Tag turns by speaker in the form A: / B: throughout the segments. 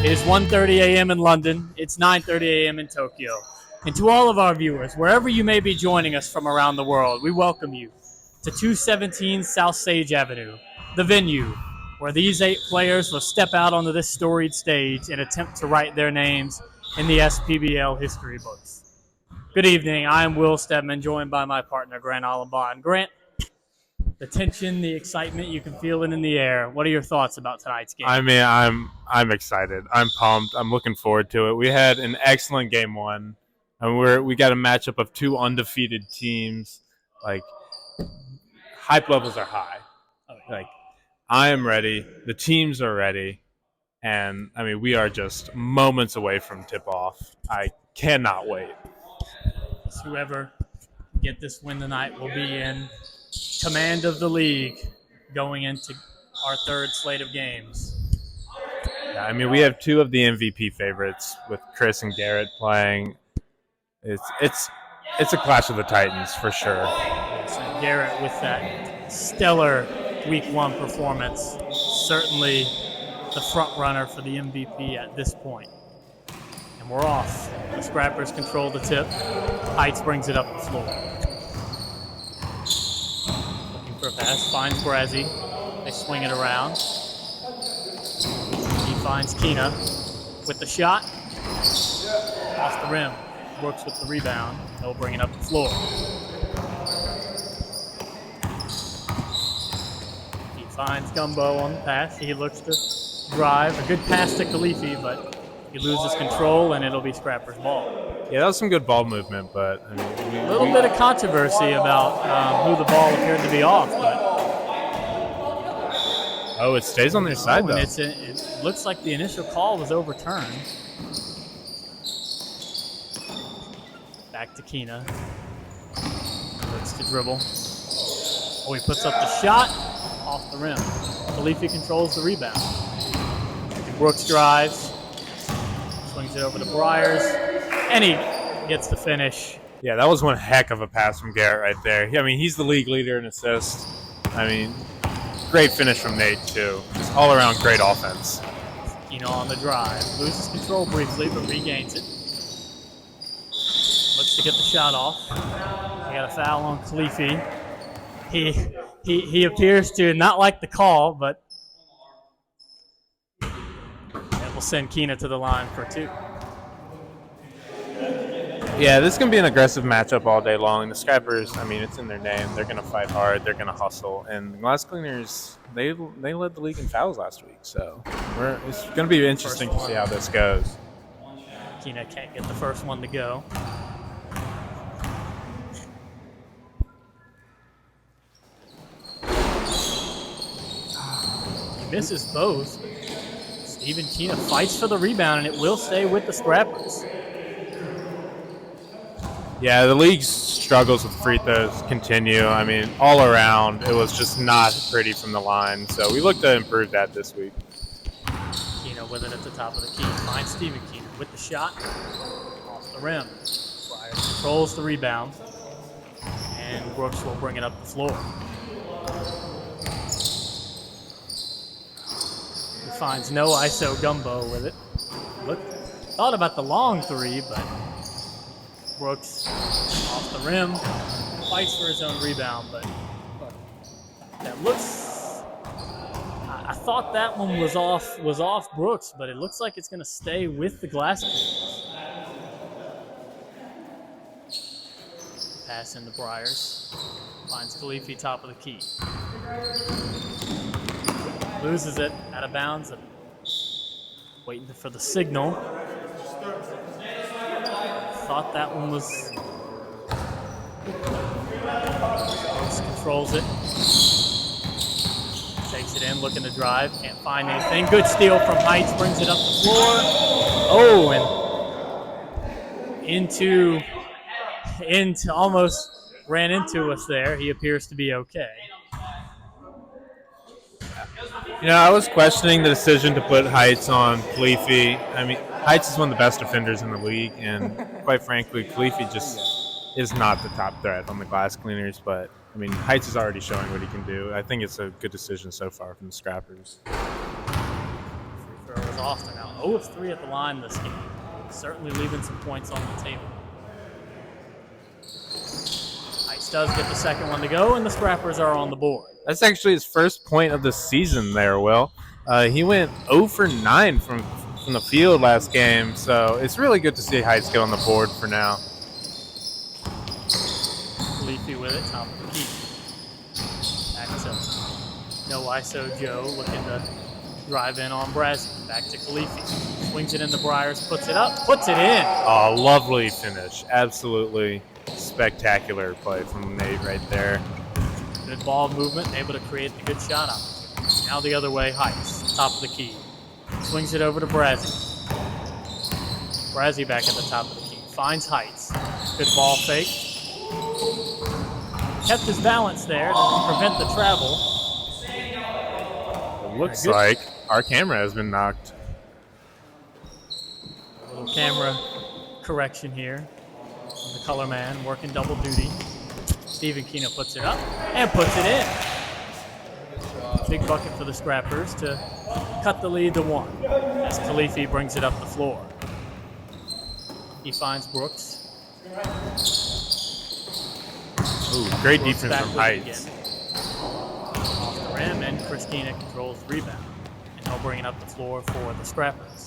A: It is 1:30 a.m. in London. It's 9:30 a.m. in Tokyo. And to all of our viewers, wherever you may be joining us from around the world, we welcome you to 217 South Sage Avenue, the venue where these 8 players will step out onto this storied stage and attempt to write their names in the SPBL history books. Good evening. I am Will Stedman, joined by my partner, Grant Allenbond. Grant, the tension, the excitement, you can feel it in the air. What are your thoughts about tonight's game?
B: I mean, I'm excited. I'm pumped. I'm looking forward to it. We had an excellent game one, and we got a matchup of 2 undefeated teams. Like, hype levels are high. Like, I am ready. The teams are ready, and I mean, we are just moments away from tip off. I cannot wait.
A: Whoever get this win tonight will be in command of the league going into our third slate of games.
B: Yeah, I mean, we have 2 of the MVP favorites with Chris and Garrett playing. It's a clash of the Titans for sure.
A: Yes, and Garrett with that stellar week 1 performance, certainly the front runner for the MVP at this point. And we're off. The Scrappers control the tip. Heights brings it up the floor. Looking for a pass, finds Brazzi. They swing it around. He finds Quina with the shot. Off the rim. Works with the rebound. They'll bring it up the floor. He finds Gumbo on the pass. He looks to drive. A good pass to Khalifi, but he loses control, and it'll be Scrapper's ball.
B: Yeah, that was some good ball movement, but I mean,
A: a little bit of controversy about who the ball appeared to be off, but
B: it stays on their side though.
A: It looks like the initial call was overturned. Back to Quina. Looks to dribble. Oh, he puts up the shot off the rim. Khalifi controls the rebound. Brooks drives. Swings it over to Briars. And he gets the finish.
B: Yeah, that was one heck of a pass from Garrett right there. I mean, he's the league leader in assists. I mean, great finish from Nate, too. Just all around great offense.
A: Quina on the drive. Loses control briefly, but regains it. Looks to get the shot off. He got a foul on Khalifi. He appears to not like the call, but it will send Quina to the line for 2.
B: Yeah, this is going to be an aggressive matchup all day long. The Scrappers, I mean, it's in their name. They're going to fight hard. They're going to hustle. And the Glass Cleaners, they led the league in fouls last week. So it's going to be interesting to see how this goes.
A: Quina can't get the first one to go. He misses both. Stephen Quina fights for the rebound, and it will stay with the Scrappers.
B: Yeah, the league's struggles with free throws continue. I mean, all around, it was just not pretty from the line. So we look to improve that this week.
A: Quina with it at the top of the key. Finds Stephen Quina with the shot. Off the rim. Briars controls the rebound. And Brooks will bring it up the floor. He finds no ISO Gumbo with it. Thought about the long 3, but Brooks off the rim, fights for his own rebound, but that looks. I thought that one was off Brooks, but it looks like it's going to stay with the Glass Cleaners. Pass into Briars, finds Khalifi top of the key, loses it out of bounds, waiting for the signal. Thought that one was. Controls it. Takes it in, looking to drive. Can't find anything. Good steal from Heights. Brings it up the floor. Oh, and into almost ran into us there. He appears to be okay.
B: You know, I was questioning the decision to put Heights on Khalifi. I mean, Heights is one of the best defenders in the league, and quite frankly, Khalifi just is not the top threat on the Glass Cleaners. But, I mean, Heights is already showing what he can do. I think it's a good decision so far from the Scrappers.
A: Free throw is off. They're now 0 of 3 at the line this game. Certainly leaving some points on the table. Heights does get the second one to go, and the Scrappers are on the board.
B: That's actually his first point of the season there, Will. He went 0 for 9 from the field last game, so it's really good to see Heights get on the board for now.
A: Leafy with it, top of the key. Back to no ISO Joe, looking to drive in on Brazzy. Back to Khalifi. Swings it into Briars, puts it up, puts it in.
B: Oh, lovely finish. Absolutely spectacular play from Nate right there.
A: Good ball movement, able to create the good shot opportunity. Now the other way, Heights, top of the key. Swings it over to Brazzy. Brazzy back at the top of the key. Finds Heights. Good ball fake. Kept his balance there to prevent the travel.
B: It looks like our camera has been knocked.
A: A little camera correction here. The color man working double duty. Steven Quina puts it up and puts it in. Big bucket for the Scrappers to cut the lead to 1 as Khalifi brings it up the floor. He finds Brooks.
B: Ooh, great
A: Brooks
B: defense from Heights.
A: Off the rim, and Chris Quina controls the rebound. And he'll bring it up the floor for the Scrappers.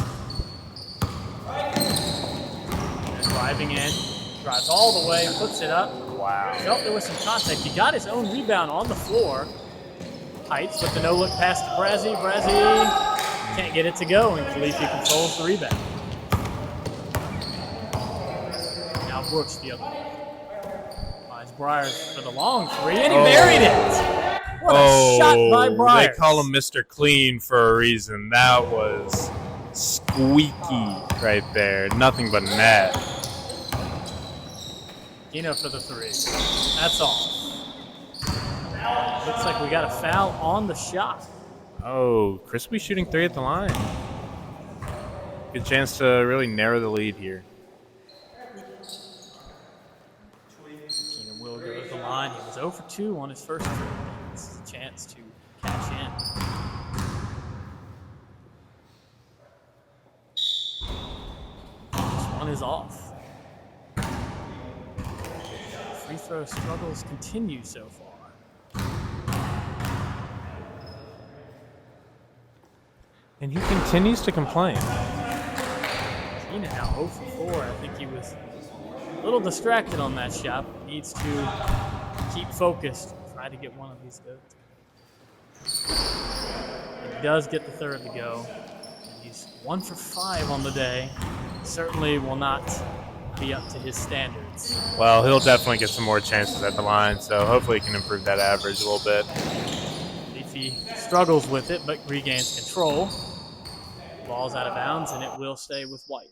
A: And driving in, drives all the way, puts it up.
B: Wow.
A: Felt there was some contact. He got his own rebound on the floor. Heights with the no-look pass to Brazzy. Brazzy can't get it to go, and Khalifi controls the rebound. Now Brooks the other way. Finds Briars for the long 3, and he buried it. What a shot by Briars.
B: They call him Mr. Clean for a reason. That was squeaky right there. Nothing but net.
A: Quina for the 3. That's all. Looks like we got a foul on the shot.
B: Oh, Crispy shooting 3 at the line. Good chance to really narrow the lead here.
A: Quina will go to the line. He was 0 for 2 on his first trip. This is a chance to cash in. This one is off. Free throw struggles continue so far.
B: And he continues to complain.
A: Quina now 0 for 4. I think he was a little distracted on that shot. Needs to keep focused. Try to get one of these to go. And he does get the third to go. And he's 1 for 5 on the day. Certainly will not be up to his standards.
B: Well, he'll definitely get some more chances at the line, so hopefully he can improve that average a little bit.
A: Leafy struggles with it, but regains control. Ball's out of bounds, and it will stay with White.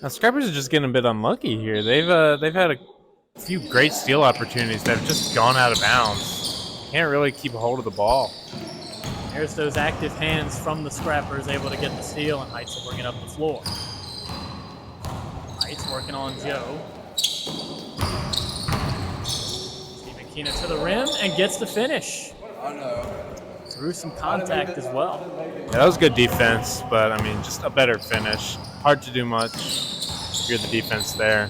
B: Now, Scrappers are just getting a bit unlucky here. They've had a few great steal opportunities that have just gone out of bounds. Can't really keep a hold of the ball.
A: There's those active hands from the Scrappers able to get the steal, and Heights will bring it up the floor. Heights working on Joe. Steven Quina to the rim and gets the finish. Through some contact as well.
B: Yeah, that was good defense, but I mean, just a better finish. Hard to do much if you're the defense there.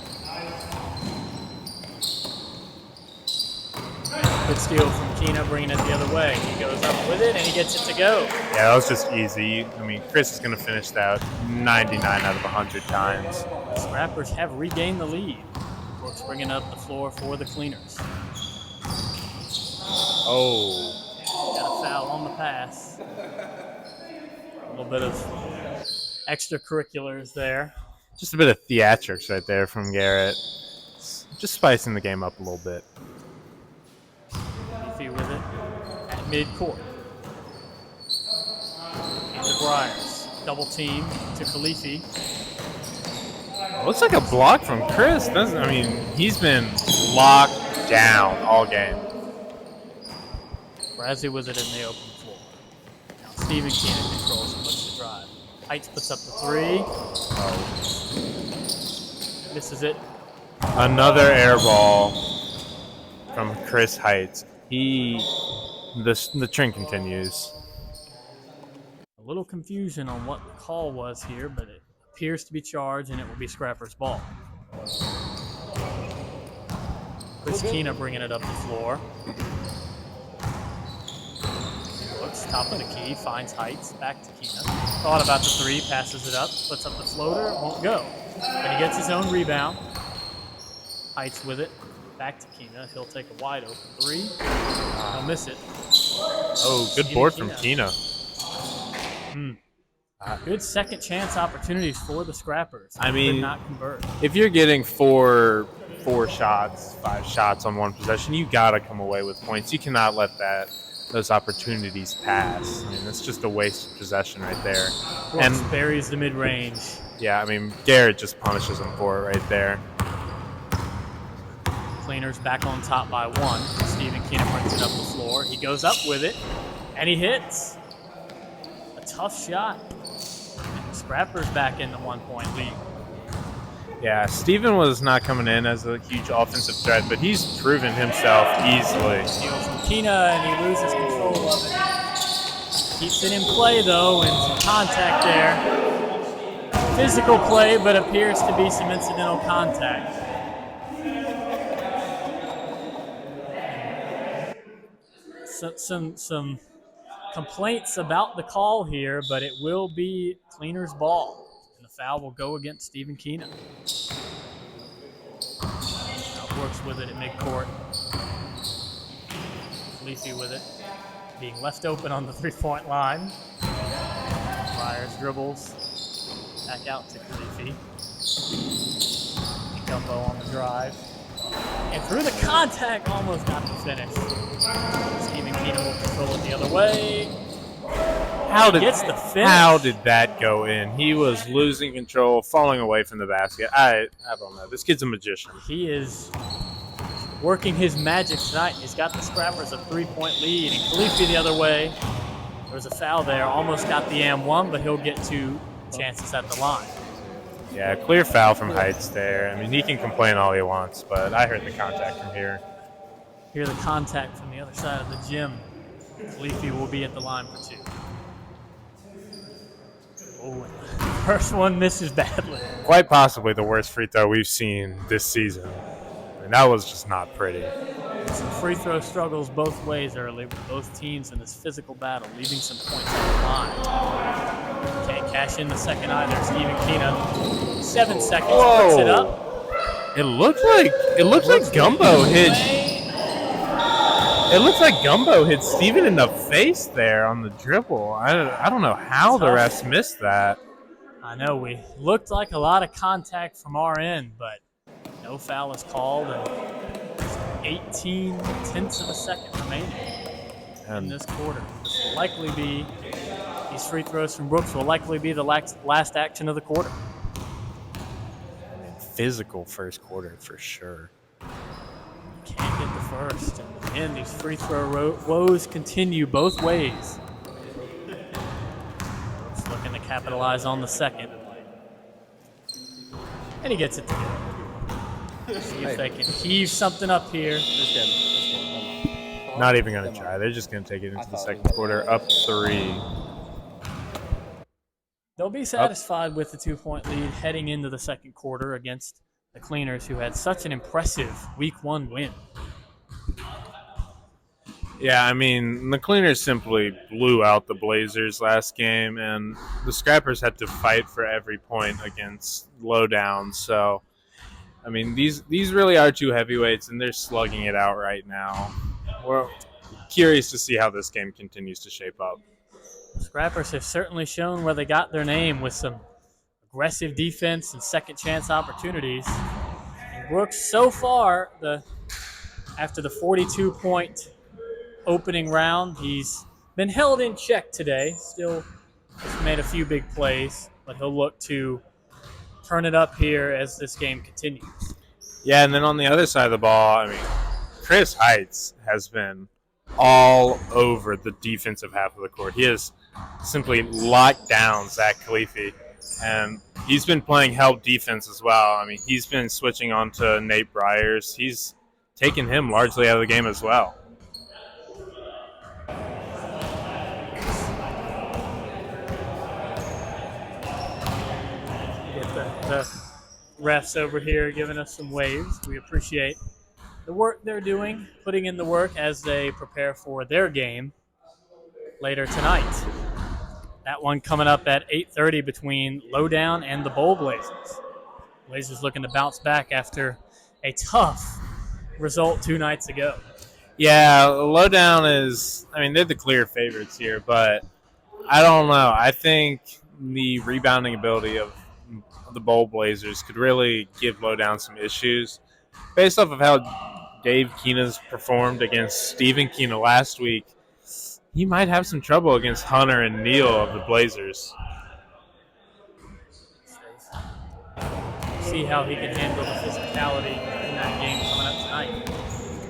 A: Good steal from Quina, bringing it the other way. He goes up with it, and he gets it to go.
B: Yeah, that was just easy. I mean, Chris is going to finish that 99 out of 100 times.
A: The Scrappers have regained the lead. Brooks bringing up the floor for the Cleaners.
B: Oh.
A: Got a foul on the pass. A little bit of extracurriculars there.
B: Just a bit of theatrics right there from Garrett. Just spicing the game up a little bit.
A: Leafy with it at midcourt. Into Briars. Double team to Khalifi.
B: Looks like a block from Chris. I mean, he's been locked down all game.
A: Brazzy with it in the open floor. Now Steven Quina controls and looks to drive. Heights puts up the 3. Misses it.
B: Another air ball from Chris Heights. The trend continues.
A: A little confusion on what the call was here, but it appears to be charged, and it will be Scrapper's ball. Chris Quina bringing it up the floor. Looks top of the key, finds Heights, back to Quina. Thought about the three, passes it up, puts up the floater, won't go. But he gets his own rebound. Heights with it, back to Quina. He'll take a wide open three. He'll miss it.
B: Oh, good board from Quina.
A: Good second chance opportunities for the Scrappers.
B: I mean,
A: could not convert.
B: If you're getting four shots, 5 shots on one possession, you gotta come away with points. You cannot let those opportunities pass. I mean, it's just a waste of possession right there.
A: And buries the mid-range.
B: Yeah, I mean, Garrett just punishes him for it right there.
A: Cleaners back on top by 1. Stephen Quina brings it up the floor. He goes up with it, and he hits. A tough shot. And the Scrappers back in the 1-point lead.
B: Yeah, Steven was not coming in as a huge offensive threat, but he's proven himself easily.
A: Steals from Quina, and he loses control of it. Keeps it in play, though, and some contact there. Physical play, but appears to be some incidental contact. Some complaints about the call here, but it will be Cleaner's ball. And the foul will go against Stephen Quina. Works with it at midcourt. Leafy with it. Being left open on the 3-point line. Fires, dribbles. Back out to Leafy. Gumbo on the drive. And through the contact, almost got the finish. Stephen Quina will control it the other way. How
B: did that go in? He was losing control, falling away from the basket. I don't know. This kid's a magician.
A: He is working his magic tonight. He's got the Scrappers a 3-point lead, and Khalifi the other way. There was a foul there. Almost got the and-1, but he'll get 2 chances at the line.
B: Yeah, clear foul from Heights there. I mean, he can complain all he wants, but I heard the contact from here.
A: Hear the contact from the other side of the gym. Khalifi will be at the line for 2. Oh, first one misses badly.
B: Quite possibly the worst free throw we've seen this season. And that was just not pretty.
A: Some free throw struggles both ways early with both teams in this physical battle, leaving some points on the line. Can't cash in the second either. Stephen Quina, 7 seconds, puts it up.
B: It looks like Gumbo hit. It looks like Gumbo hit Steven in the face there on the dribble. I don't know how the refs missed that.
A: I know we looked like a lot of contact from our end, but no foul is called, and 18 tenths of a second remaining in this quarter. This will likely be, these free throws from Brooks will likely be the last action of the quarter.
B: I mean, physical first quarter for sure.
A: Can't get the first, and again, these free throw woes continue both ways. Brooks looking to capitalize on the second. And he gets it together. See if they can heave something up here.
B: Not even going to try. They're just going to take it into the second quarter, up 3.
A: They'll be satisfied with the 2-point lead heading into the second quarter against the Cleaners, who had such an impressive Week 1 win.
B: Yeah, I mean, the Cleaners simply blew out the Blazers last game, and the Scrappers had to fight for every point against Lowdown. So, I mean, these really are 2 heavyweights, and they're slugging it out right now. We're curious to see how this game continues to shape up.
A: Scrappers have certainly shown where they got their name with some aggressive defense and second chance opportunities. And Brooks, so far, after the 42-point opening round, he's been held in check today. Still has made a few big plays, but he'll look to turn it up here as this game continues.
B: Yeah, and then on the other side of the ball, I mean, Chris Heights has been all over the defensive half of the court. He has simply locked down Zach Khalifi, and he's been playing help defense as well. I mean, he's been switching on to Nate Bryers. He's taken him largely out of the game as well.
A: the refs over here giving us some waves. We appreciate the work they're doing, putting in the work as they prepare for their game later tonight. That one coming up at 8:30 between Lowdown and the Bowl Blazers. Blazers looking to bounce back after a tough result 2 nights ago.
B: Yeah, Lowdown is. I mean, they're the clear favorites here, but I don't know. I think the rebounding ability of the Bowl Blazers could really give Lowdown some issues. Based off of how Dave Quina's performed against Stephen Quina last week, he might have some trouble against Hunter and Neal of the Blazers.
A: See how he can handle the physicality in that game coming up tonight.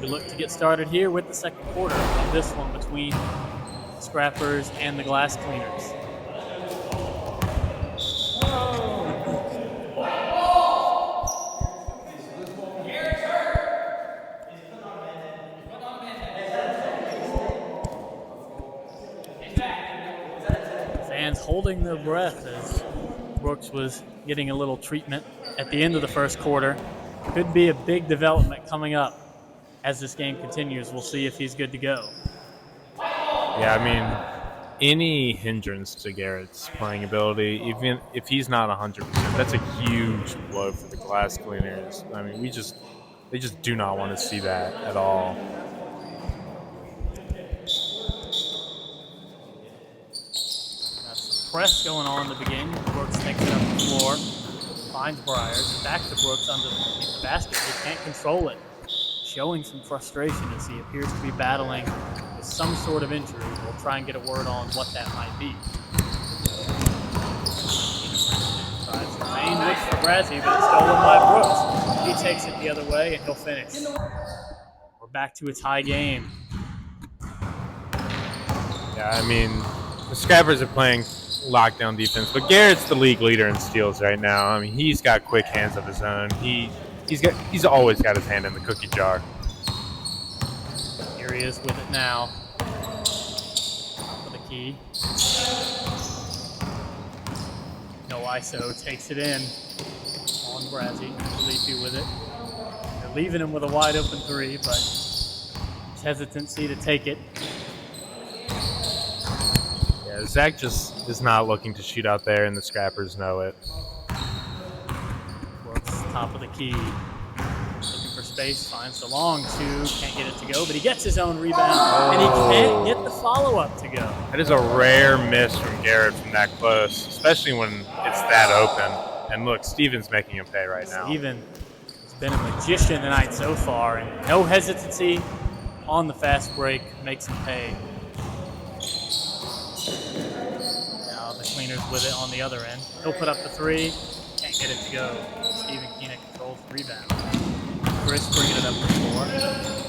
A: We look to get started here with the second quarter of this one between the Scrappers and the Glass Cleaners. Fans holding their breath as Brooks was getting a little treatment at the end of the first quarter. Could be a big development coming up as this game continues. We'll see if he's good to go.
B: Yeah, I mean, any hindrance to Garrett's playing ability, even if he's not 100%, that's a huge blow for the Glass Cleaners. I mean, they just do not want to see that at all.
A: Got some press going on to begin. Brooks takes it up the floor, finds Briars, back to Brooks underneath the basket. He can't control it, showing some frustration as he appears to be battling with some sort of injury. We'll try and get a word on what that might be. Tries to main look for Brazzi, but it's stolen by Brooks. He takes it the other way, and he'll finish. We're back to a tie game.
B: Yeah, I mean, the Scrappers are playing lockdown defense, but Garrett's the league leader in steals right now. I mean, he's got quick hands of his own. He's always got his hand in the cookie jar.
A: Here he is with it now. For the key. No ISO, takes it in on Brazzi. Leafy with it. They're leaving him with a wide open three, but his hesitancy to take it.
B: Yeah, Zach just is not looking to shoot out there, and the Scrappers know it.
A: Brooks, top of the key. Looking for space, finds the long two, can't get it to go, but he gets his own rebound, and he can't get the follow-up to go.
B: That is a rare miss from Garrett from that close, especially when it's that open. And look, Steven's making him pay right now.
A: Steven has been a magician tonight so far, and no hesitancy on the fast break, makes him pay. Now the Cleaners with it on the other end. He'll put up the three, can't get it to go. Stephen Quina controls the rebound. Chris bringing it up the floor.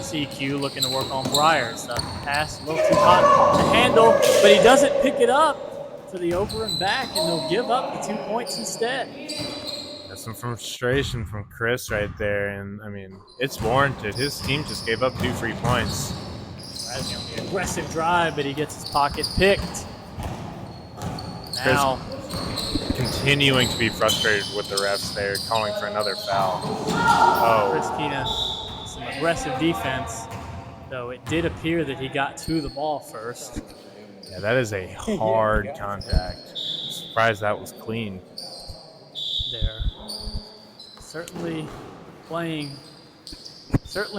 A: CQ looking to work on Briars. The pass a little too hot to handle, but he doesn't pick it up to the over and back, and they'll give up the 2 points instead.
B: That's some frustration from Chris right there, and I mean, it's warranted. His team just gave up 2 free points.
A: Brazzi on the aggressive drive, but he gets his pocket picked. Now,
B: continuing to be frustrated with the refs there, calling for another foul.
A: Chris Quina, some aggressive defense, though it did appear that he got to the ball first.
B: Yeah, that is a hard contact. Surprised that was clean.
A: They're certainly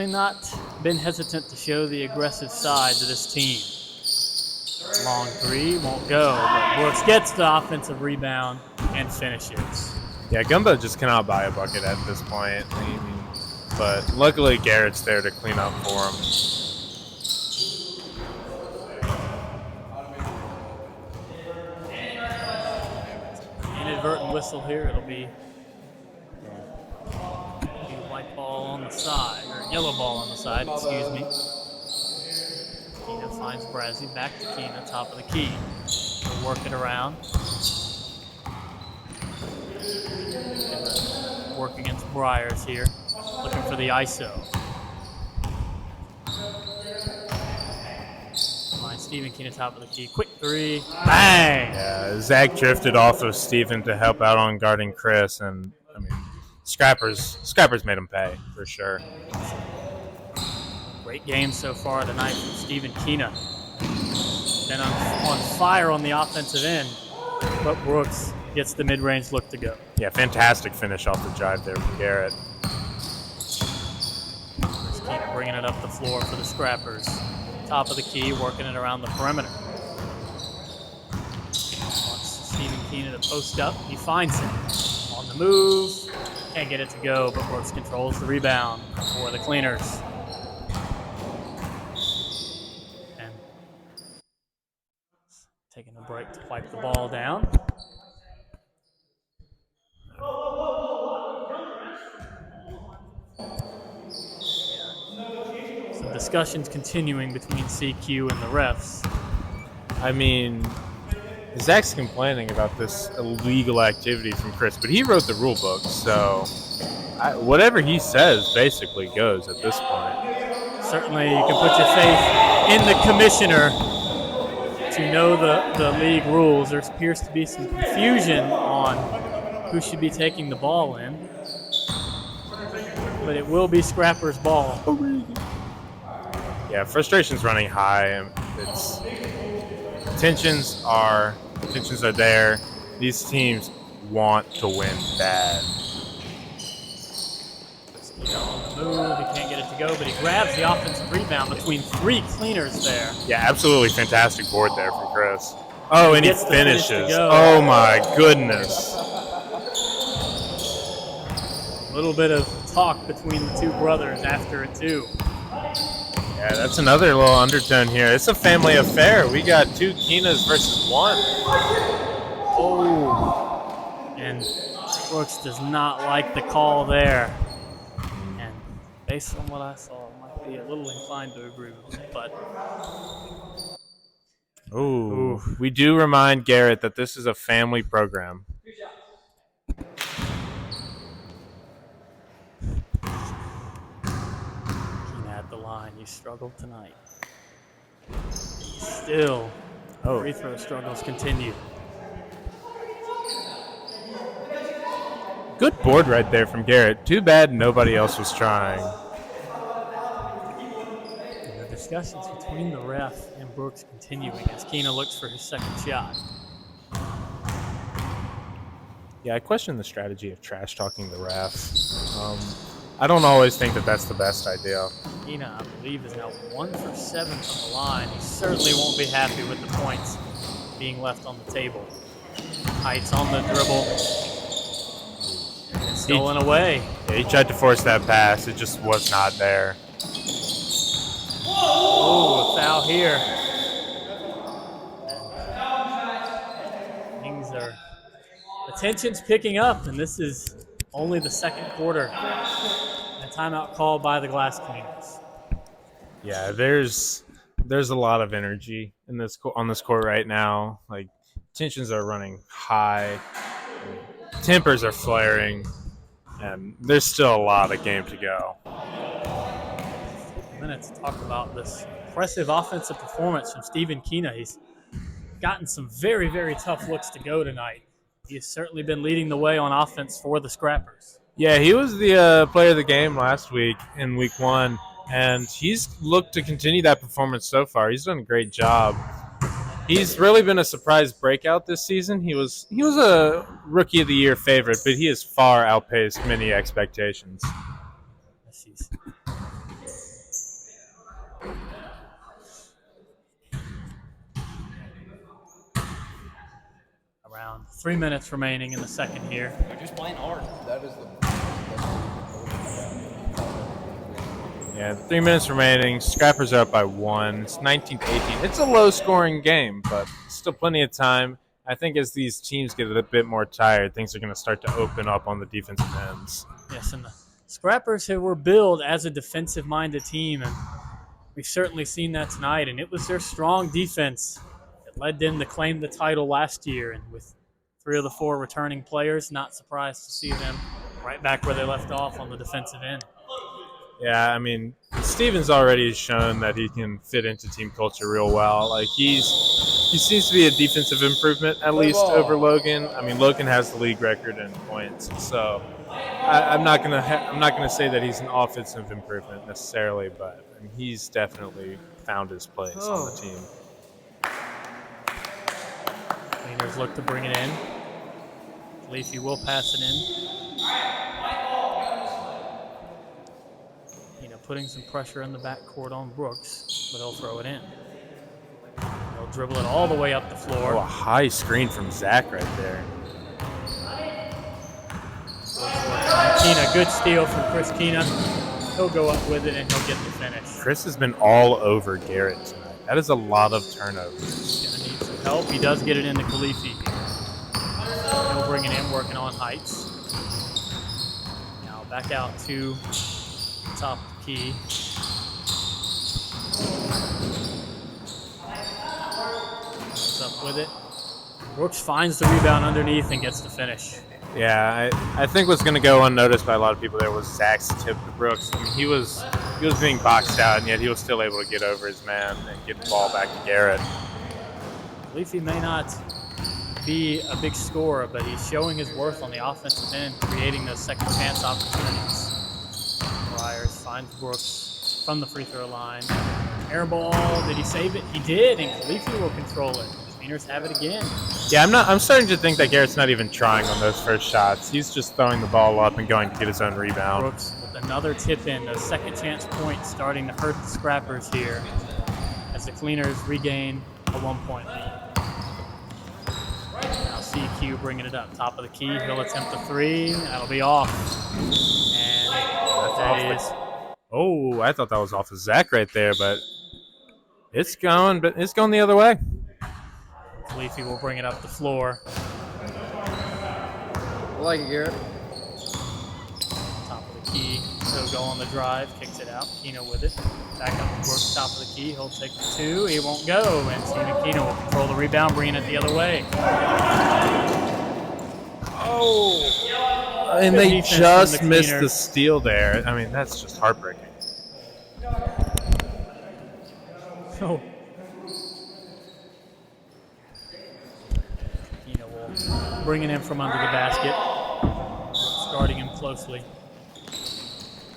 A: not been hesitant to show the aggressive side to this team. Long three won't go, but Brooks gets the offensive rebound and finishes.
B: Yeah, Gumbo just cannot buy a bucket at this point. I mean, but luckily Garrett's there to clean up for him.
A: Inadvertent whistle here. It'll be white ball on the side, or yellow ball on the side, excuse me. Quina finds Brazzi, back to Quina, top of the key. He'll work it around. Work against Briars here, looking for the ISO. Finds Stephen Quina, top of the key. Quick three. Bang!
B: Yeah, Zach drifted off of Steven to help out on guarding Chris, and I mean, Scrappers made him pay for sure.
A: Great game so far tonight from Stephen Quina. Been on fire on the offensive end, but Brooks gets the mid-range look to go.
B: Yeah, fantastic finish off the drive there from Garrett.
A: Quina bringing it up the floor for the Scrappers. Top of the key, working it around the perimeter. Wants Stephen Quina to post up. He finds it. On the move. Can't get it to go, but Brooks controls the rebound for the Cleaners. And taking a break to wipe the ball down. Some discussions continuing between CQ and the refs.
B: I mean, Zach's complaining about this illegal activity from Chris, but he wrote the rule book, so whatever he says basically goes at this point.
A: Certainly, you can put your faith in the commissioner to know the league rules. There appears to be some confusion on who should be taking the ball in, but it will be Scrapper's ball.
B: Yeah, frustration's running high, and tensions are there. These teams want to win bad.
A: On the move, he can't get it to go, but he grabs the offensive rebound between three Cleaners there.
B: Yeah, absolutely fantastic board there from Chris. Oh, and he finishes.
A: Go.
B: Oh my goodness.
A: A little bit of talk between the two brothers after it too.
B: Yeah, that's another little undertone here. It's a family affair. We got two Quinas versus one.
A: Oh, and Brooks does not like the call there. And based on what I saw, I might be a little inclined to agree with it, but.
B: Ooh, we do remind Garrett that this is a family program.
A: At the line, you struggled tonight. Still, free throw struggles continue.
B: Good board right there from Garrett. Too bad nobody else was trying.
A: And the discussions between the ref and Brooks continuing as Quina looks for his second shot.
B: Yeah, I question the strategy of trash talking the ref. I don't always think that that's the best idea.
A: Quina, I believe, is now 1 for 7 from the line. He certainly won't be happy with the points being left on the table. Heights on the dribble. And stolen away.
B: Yeah, he tried to force that pass. It just was not there.
A: Oh, a foul here. Things are... The tension's picking up, and this is only the second quarter. A timeout called by the Glass Cleaners.
B: Yeah, there's a lot of energy in on this court right now. Like, tensions are running high, tempers are flaring, and there's still a lot of game to go.
A: A minute to talk about this impressive offensive performance from Stephen Quina. He's gotten some very, very tough looks to go tonight. He has certainly been leading the way on offense for the Scrappers.
B: Yeah, he was the player of the game last week in week 1, and he's looked to continue that performance so far. He's done a great job. He's really been a surprise breakout this season. He was a Rookie of the Year favorite, but he has far outpaced many expectations.
A: Around 3 minutes remaining in the second here.
C: They're just playing hard. That is the.
B: Yeah, 3 minutes remaining. Scrappers are up by 1. It's 19-18. It's a low-scoring game, but still plenty of time. I think as these teams get a bit more tired, things are going to start to open up on the defensive ends.
A: Yes, and the Scrappers were billed as a defensive-minded team, and we've certainly seen that tonight. And it was their strong defense that led them to claim the title last year. And with 3 of the 4 returning players, not surprised to see them right back where they left off on the defensive end.
B: Yeah, I mean, Steven's already shown that he can fit into team culture real well. Like, he's he seems to be a defensive improvement, at least over Logan. I mean, Logan has the league record in points, so I'm not gonna say that he's an offensive improvement necessarily, but I mean, he's definitely found his place on the team.
A: Cleaners look to bring it in. Leafy will pass it in. Putting some pressure in the backcourt on Brooks, but he'll throw it in. He'll dribble it all the way up the floor.
B: Oh, a high screen from Zach right there.
A: Quina, good steal from Chris Quina. He'll go up with it and he'll get the finish.
B: Chris has been all over Garrett tonight. That is a lot of turnovers.
A: He's going to need some help. He does get it into Khalifi. He'll bring it in, working on Heights. Now back out to top of the key. Goes up with it. Brooks finds the rebound underneath and gets the finish.
B: Yeah, I think what's going to go unnoticed by a lot of people there was Zach's tip to Brooks. I mean, he was being boxed out, and yet he was still able to get over his man and get the ball back to Garrett.
A: Leafy may not be a big scorer, but he's showing his worth on the offensive end, creating those second chance opportunities. Briars finds Brooks from the free throw line. Air ball, did he save it? He did, and Khalifi will control it. Cleaners have it again.
B: Yeah, I'm starting to think that Garrett's not even trying on those first shots. He's just throwing the ball up and going to get his own rebound.
A: Brooks with another tip in, a second chance point starting to hurt the Scrappers here as the Cleaners regain a 1-point lead. Now CQ bringing it up, top of the key. He'll attempt a three. That'll be off. And that is.
B: Oh, I thought that was off of Zach right there, but it's going the other way.
A: Leafy will bring it up the floor.
C: I like it, Garrett.
A: Top of the key. He'll go on the drive, kicks it out. Quina with it. Back up to Brooks, top of the key. He'll take the two. He won't go. And Stephen Quina will control the rebound, bringing it the other way.
B: Oh. And they just missed the steal there. I mean, that's just heartbreaking.
A: Oh. Quina will bring it in from under the basket. Guarding him closely.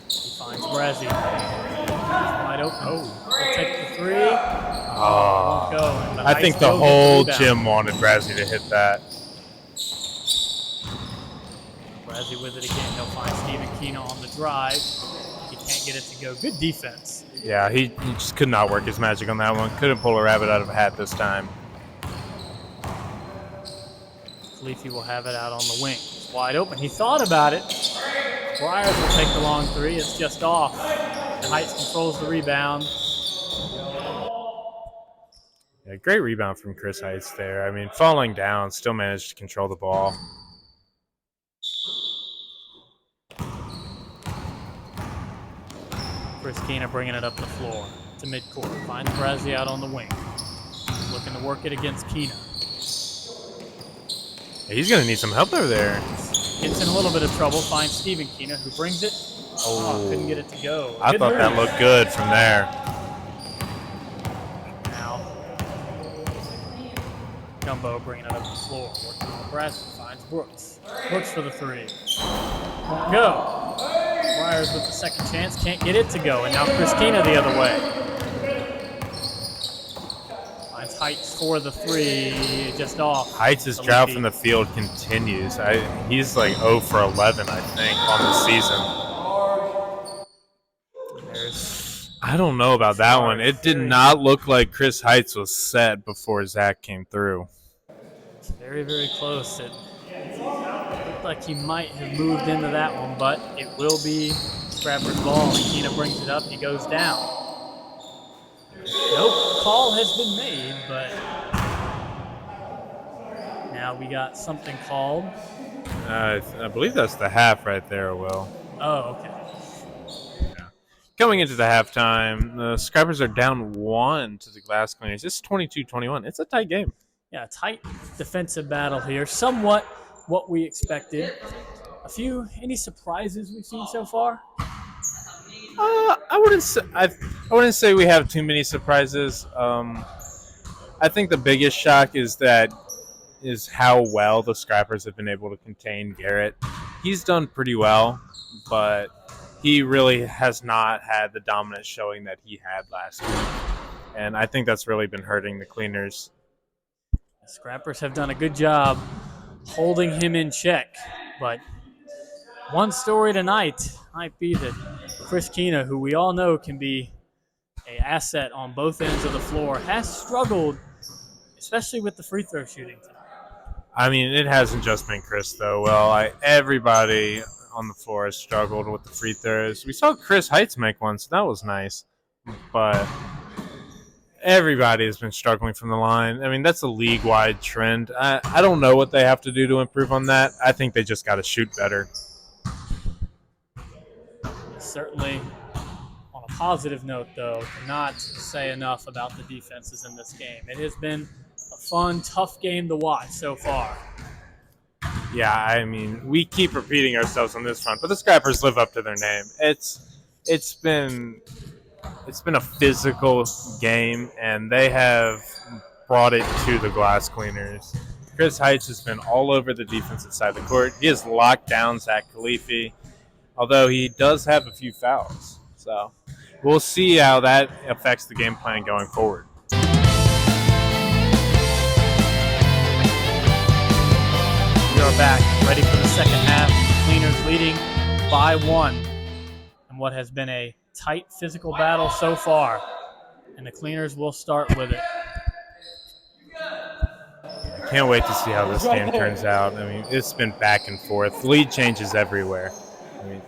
A: He finds Brazzi. He's wide open. Oh, he'll take the three.
B: Oh.
A: Won't go.
B: I think the whole gym wanted Brazzi to hit that.
A: Brazzi with it again. He'll find Stephen Quina on the drive. He can't get it to go. Good defense.
B: Yeah, he just could not work his magic on that one. Couldn't pull a rabbit out of a hat this time.
A: Leafy will have it out on the wing. It's wide open. He thought about it. Briars will take the long three. It's just off. And Heights controls the rebound.
B: Yeah, great rebound from Chris Heights there. I mean, falling down, still managed to control the ball.
A: Chris Quina bringing it up the floor to midcourt. Finds Brazzi out on the wing. Looking to work it against Quina.
B: Yeah, he's going to need some help over there.
A: Gets in a little bit of trouble. Finds Stephen Quina, who brings it. Oh, couldn't get it to go.
B: I thought that looked good from there.
A: Now, Gumbo bringing it up the floor. Working on Brazzi. Finds Brooks. Brooks for the three. Won't go. Briars with the second chance, can't get it to go, and now Chris Quina the other way. Finds Heights for the three, just off.
B: Heights' drought from the field continues. He's like 0 for 11, I think, on the season. I don't know about that one. It did not look like Chris Heights was set before Zach came through.
A: It's very, very close. It looked like he might have moved into that one, but it will be Scrapper's ball. And Quina brings it up. He goes down. Nope, call has been made, but now we got something called.
B: I believe that's the half right there, Will.
A: Oh, okay.
B: Yeah. Going into the halftime, the Scrappers are down 1 to the Glass Cleaners. It's 22-21. It's a tight game.
A: Yeah, tight defensive battle here. Somewhat what we expected. Any surprises we've seen so far?
B: I wouldn't say we have too many surprises. I think the biggest shock is how well the Scrappers have been able to contain Garrett. He's done pretty well, but he really has not had the dominant showing that he had last week. And I think that's really been hurting the Cleaners.
A: The Scrappers have done a good job holding him in check, but one story tonight might be that Chris Quina, who we all know can be an asset on both ends of the floor, has struggled, especially with the free throw shooting tonight.
B: I mean, it hasn't just been Chris, though. Well, everybody on the floor has struggled with the free throws. We saw Chris Heights make one, so that was nice. But everybody has been struggling from the line. I mean, that's a league-wide trend. I don't know what they have to do to improve on that. I think they just got to shoot better.
A: Certainly, on a positive note, though, cannot say enough about the defenses in this game. It has been a fun, tough game to watch so far.
B: Yeah, I mean, we keep repeating ourselves on this front, but the Scrappers live up to their name. It's been a physical game, and they have brought it to the Glass Cleaners. Chris Heights has been all over the defensive side of the court. He has locked down Zach Khalifi, although he does have a few fouls. So we'll see how that affects the game plan going forward.
A: We are back, ready for the second half. Cleaners leading by 1 in what has been a tight physical battle so far. And the Cleaners will start with it.
B: I can't wait to see how this game turns out. I mean, it's been back and forth. Lead changes everywhere. I mean,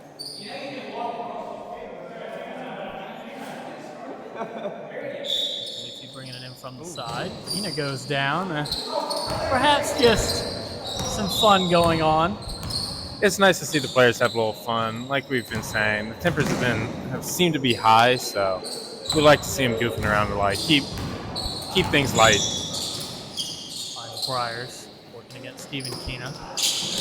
A: Bringing it in from the side. Quina goes down. Perhaps just some fun going on.
B: it's nice to see the players have a little fun. Like we've been saying, the tempers have seemed to be high, so we'd like to see them goofing around to like keep things light.
A: Finds Briars working against Stephen Quina.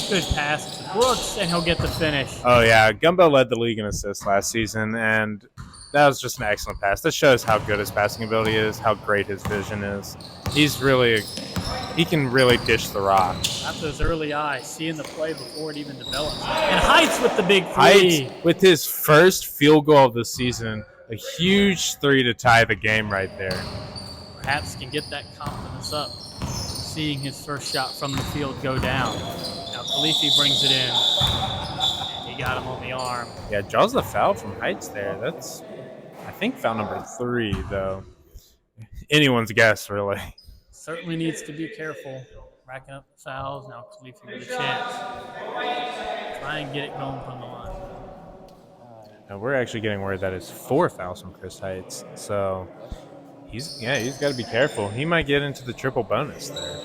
A: Good pass to Brooks, and he'll get the finish.
B: Oh yeah, Gumbo led the league in assists last season, and that was just an excellent pass. This shows how good his passing ability is, how great his vision is. He can really dish the rock.
A: Got those early eyes, seeing the play before it even develops. And Heights with the big three.
B: Heights, with his first field goal of the season, a huge three to tie the game right there.
A: Perhaps can get that confidence up, seeing his first shot from the field go down. Now Khalifi brings it in, and he got him on the arm.
B: Yeah, draws the foul from Heights there. That's, I think, foul number 3, though. Anyone's guess, really.
A: Certainly needs to be careful. Racking up the fouls. Now Khalifi with a chance. Try and get it going from the line.
B: Now we're actually getting word that it's 4 fouls from Chris Heights. So he's got to be careful. He might get into the triple bonus there.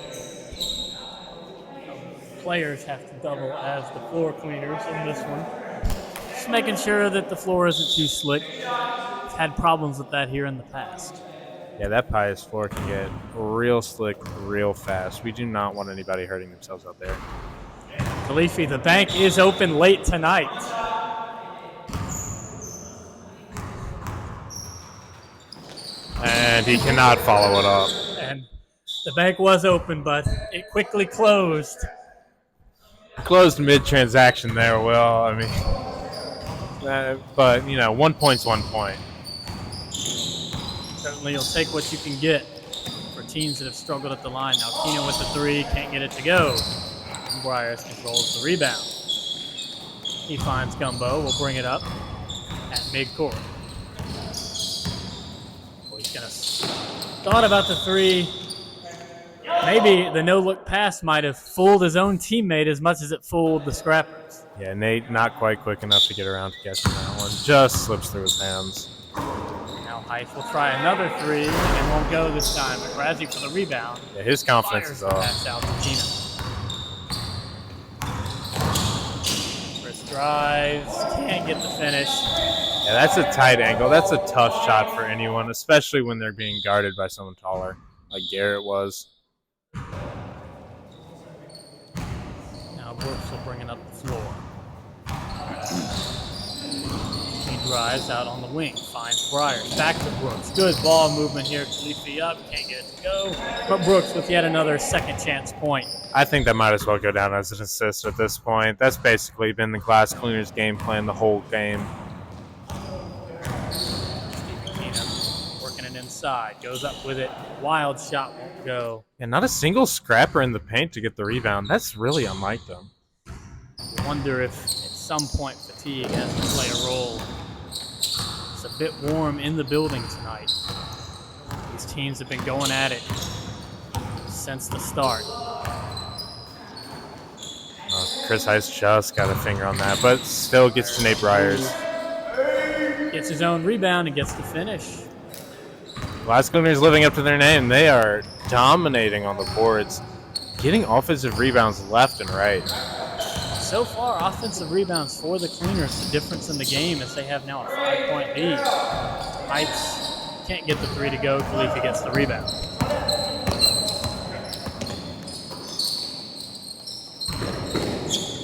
A: Players have to double as the floor cleaners in this one. Just making sure that the floor isn't too slick. We've had problems with that here in the past.
B: Yeah, that Pius floor can get real slick real fast. We do not want anybody hurting themselves out there.
A: Khalifi, the bank is open late tonight.
B: And he cannot follow it up.
A: And the bank was open, but it quickly closed.
B: Closed mid-transaction there, Will. I mean, but, 1 point's 1 point.
A: Certainly you'll take what you can get for teams that have struggled at the line. Now Quina with the 3, can't get it to go. And Briars controls the rebound. He finds Gumbo, will bring it up at midcourt. Oh, he's gonna thought about the 3. Maybe the no-look pass might have fooled his own teammate as much as it fooled the Scrappers.
B: Yeah, Nate not quite quick enough to get around to catching that one. Just slips through his hands.
A: Now Heights will try another 3, and it won't go this time. But Razzie for the rebound.
B: Yeah, his confidence is off.
A: Pass out to Quina. Chris drives, can't get the finish.
B: Yeah, that's a tight angle. That's a tough shot for anyone, especially when they're being guarded by someone taller, like Garrett was.
A: Now Brooks will bring it up the floor. He drives out on the wing, finds Briars, back to Brooks. Good ball movement here. Khalifi up, can't get it to go. But Brooks with yet another second chance point.
B: I think that might as well go down as an assist at this point. That's basically been the Glass Cleaners game plan the whole game.
A: Quina working it inside, goes up with it. Wild shot won't go.
B: And not a single scrapper in the paint to get the rebound. That's really unlike them.
A: Wonder if at some point fatigue has to play a role. It's a bit warm in the building tonight. These teams have been going at it since the start.
B: Chris Heiss just got a finger on that, but still gets to Nate Briars.
A: Gets his own rebound and gets the finish.
B: Glass Cleaners living up to their name. They are dominating on the boards, getting offensive rebounds left and right.
A: So far, offensive rebounds for the Cleaners, the difference in the game is they have now a 5-point lead. Heights can't get the three to go. Khalifi gets the rebound.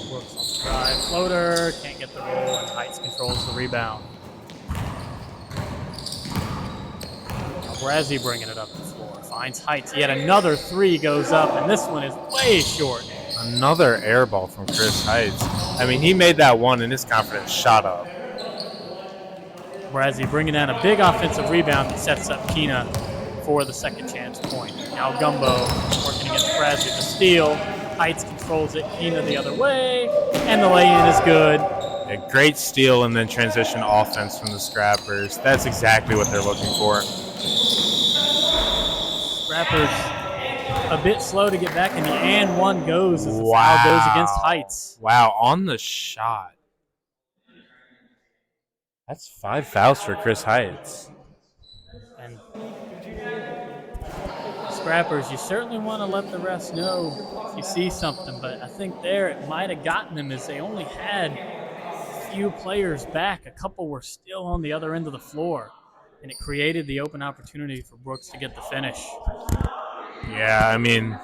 A: Brooks on the drive, floater, can't get the roll, and Heights controls the rebound. Brazzi bringing it up the floor, finds Heights. Yet another three goes up, and this one is way short.
B: Another air ball from Chris Heights. I mean, he made that one, and his confidence shot up.
A: Brazzi bringing down a big offensive rebound that sets up Quina for the second chance point. Now Gumbo working against Brazzi. The steal. Heights controls it. Quina the other way, and the lay-in is good.
B: A great steal and then transition offense from the Scrappers. That's exactly what they're looking for.
A: Scrappers a bit slow to get back, and the and one goes as the foul goes against Heights.
B: Wow, on the shot. That's 5 fouls for Chris Heights.
A: And Scrappers, you certainly want to let the refs know if you see something, but I think there it might have gotten them as they only had a few players back. A couple were still on the other end of the floor, and it created the open opportunity for Brooks to get the finish.
B: Yeah, I mean,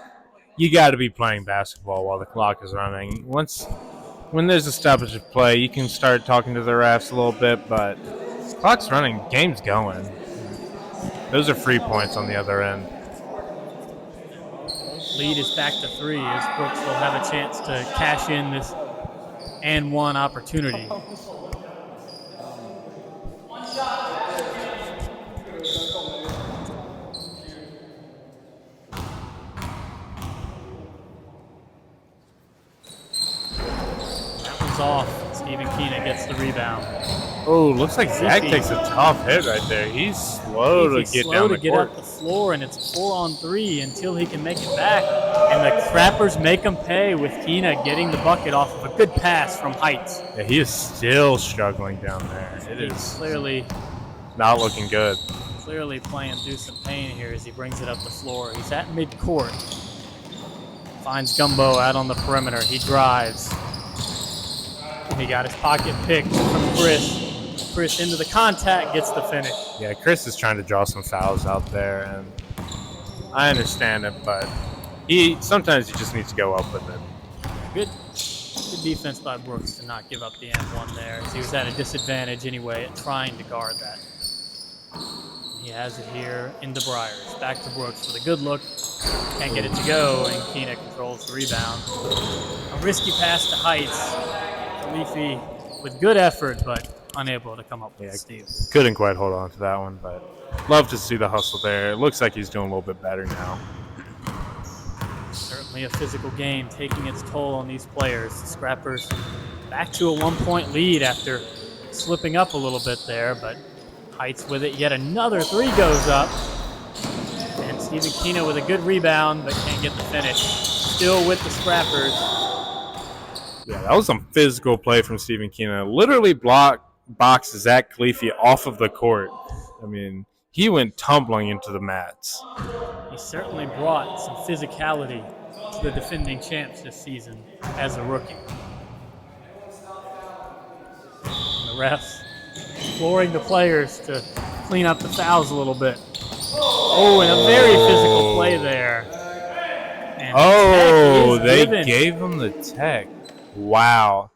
B: you got to be playing basketball while the clock is running. When there's a stoppage of play, you can start talking to the refs a little bit, but the clock's running, game's going. Those are free points on the other end.
A: Lead is back to 3 as Brooks will have a chance to cash in this and one opportunity. Off. Stephen Quina gets the rebound.
B: Oh, looks like Zach takes a tough hit right there. He's slow to get down the court.
A: Up the floor, and it's 4-on-3 until he can make it back. And the Scrappers make him pay with Quina getting the bucket off of a good pass from Heights.
B: Yeah, he is still struggling down there. It is
A: clearly
B: not looking good.
A: Clearly playing through some pain here as he brings it up the floor. He's at midcourt. Finds Gumbo out on the perimeter. He drives. He got his pocket picked from Chris. Chris into the contact, gets the finish.
B: Yeah, Chris is trying to draw some fouls out there, and I understand it, but sometimes he just needs to go up with it.
A: Good defense by Brooks to not give up the and-one there, as he was at a disadvantage anyway at trying to guard that. He has it here into Briars. Back to Brooks with a good look. Can't get it to go, and Quina controls the rebound. A risky pass to Heights. Khalifi with good effort, but unable to come up with a steal.
B: Couldn't quite hold on to that one, but love to see the hustle there. It looks like he's doing a little bit better now.
A: Certainly a physical game taking its toll on these players. The Scrappers back to a 1-point lead after slipping up a little bit there, but Heights with it. Yet another three goes up. And Stephen Quina with a good rebound, but can't get the finish. Still with the Scrappers.
B: Yeah, that was some physical play from Stephen Quina. Literally boxed Zach Khalifi off of the court. I mean, he went tumbling into the mats.
A: He certainly brought some physicality to the defending champs this season as a rookie. And the refs imploring the players to clean up the fouls a little bit. Oh, and a very physical play there. And
B: they gave him the tech. Wow.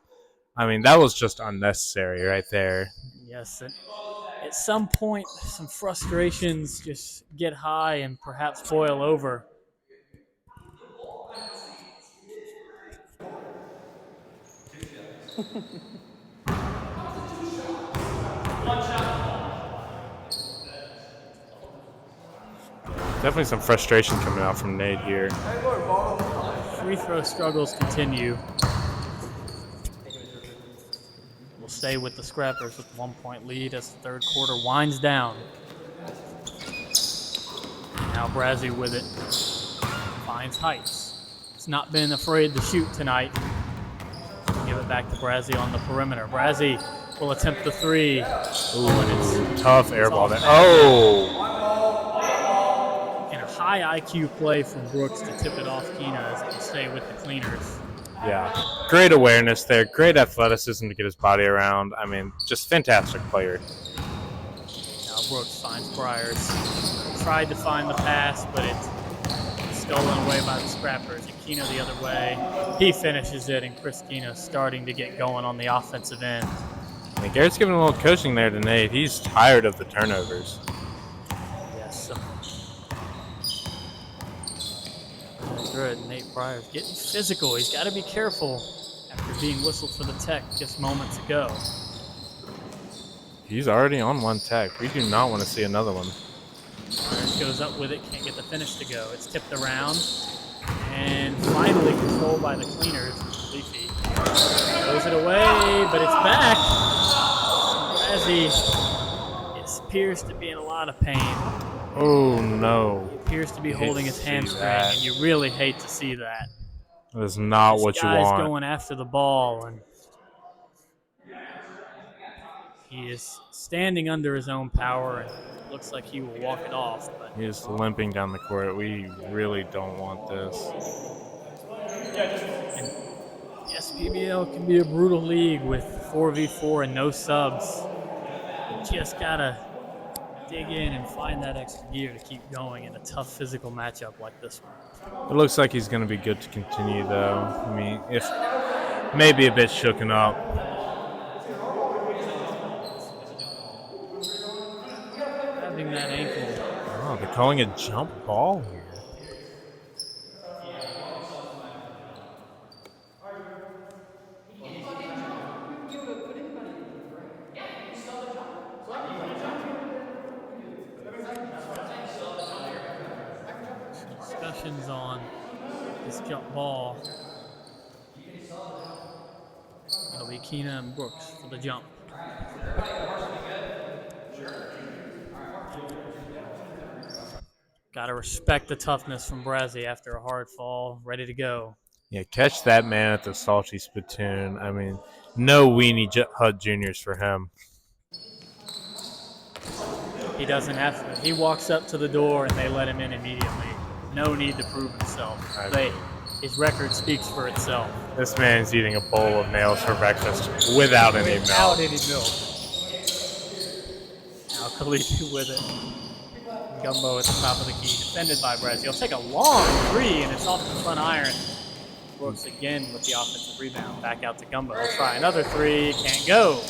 B: I mean, that was just unnecessary right there.
A: Yes, at some point, some frustrations just get high and perhaps boil over.
B: Definitely some frustration coming out from Nate here.
A: Free throw struggles continue. We'll stay with the Scrappers with 1 point lead as the third quarter winds down. Now Brazzi with it. Finds Heights. He's not been afraid to shoot tonight. Give it back to Brazzi on the perimeter. Brazzi will attempt the three.
B: Ooh, and it's tough air ball there.
A: Oh! And a high IQ play from Brooks to tip it off Quina as it will stay with the Cleaners.
B: Yeah, great awareness there. Great athleticism to get his body around. I mean, just fantastic player.
A: Now Brooks finds Briars. Tried to find the pass, but it's stolen away by the Scrappers. And Quina the other way. He finishes it, and Chris Quina starting to get going on the offensive end.
B: And Garrett's giving a little coaching there to Nate. He's tired of the turnovers.
A: Yes. Good. Nate Briars getting physical. He's got to be careful after being whistled for the tech just moments ago.
B: He's already on one tech. We do not want to see another one.
A: Briars goes up with it. Can't get the finish to go. It's tipped around. And finally controlled by the Cleaners. Leafy throws it away, but it's back. Brazzi appears to be in a lot of pain.
B: Oh, no.
A: He appears to be holding his hamstring, and you really hate to see that.
B: That is not what you want.
A: This guy's going after the ball, and he is standing under his own power, and it looks like he will walk it off. But
B: he is limping down the court. We really don't want this.
A: And the SPBL can be a brutal league with 4v4 and no subs. You just got to dig in and find that extra gear to keep going in a tough physical matchup like this one.
B: It looks like he's going to be good to continue, though. I mean, if maybe a bit shooken up.
A: Having that ankle.
B: Oh, they're calling a jump ball here.
A: Discussions on this jump ball. It'll be Quina and Brooks for the jump. Got to respect the toughness from Brazzi after a hard fall. Ready to go.
B: Yeah, catch that man at the salty spittoon. I mean, no weenie Hut Juniors for him.
A: He doesn't have to. He walks up to the door and they let him in immediately. No need to prove himself. His record speaks for itself.
B: This man's eating a bowl of nails for breakfast without any milk.
A: Without any milk. Now Khalifi with it. Gumbo at the top of the key, defended by Brazzi. He'll take a long three, and it's off the front iron. Brooks again with the offensive rebound. Back out to Gumbo. He'll try another three. Can't go.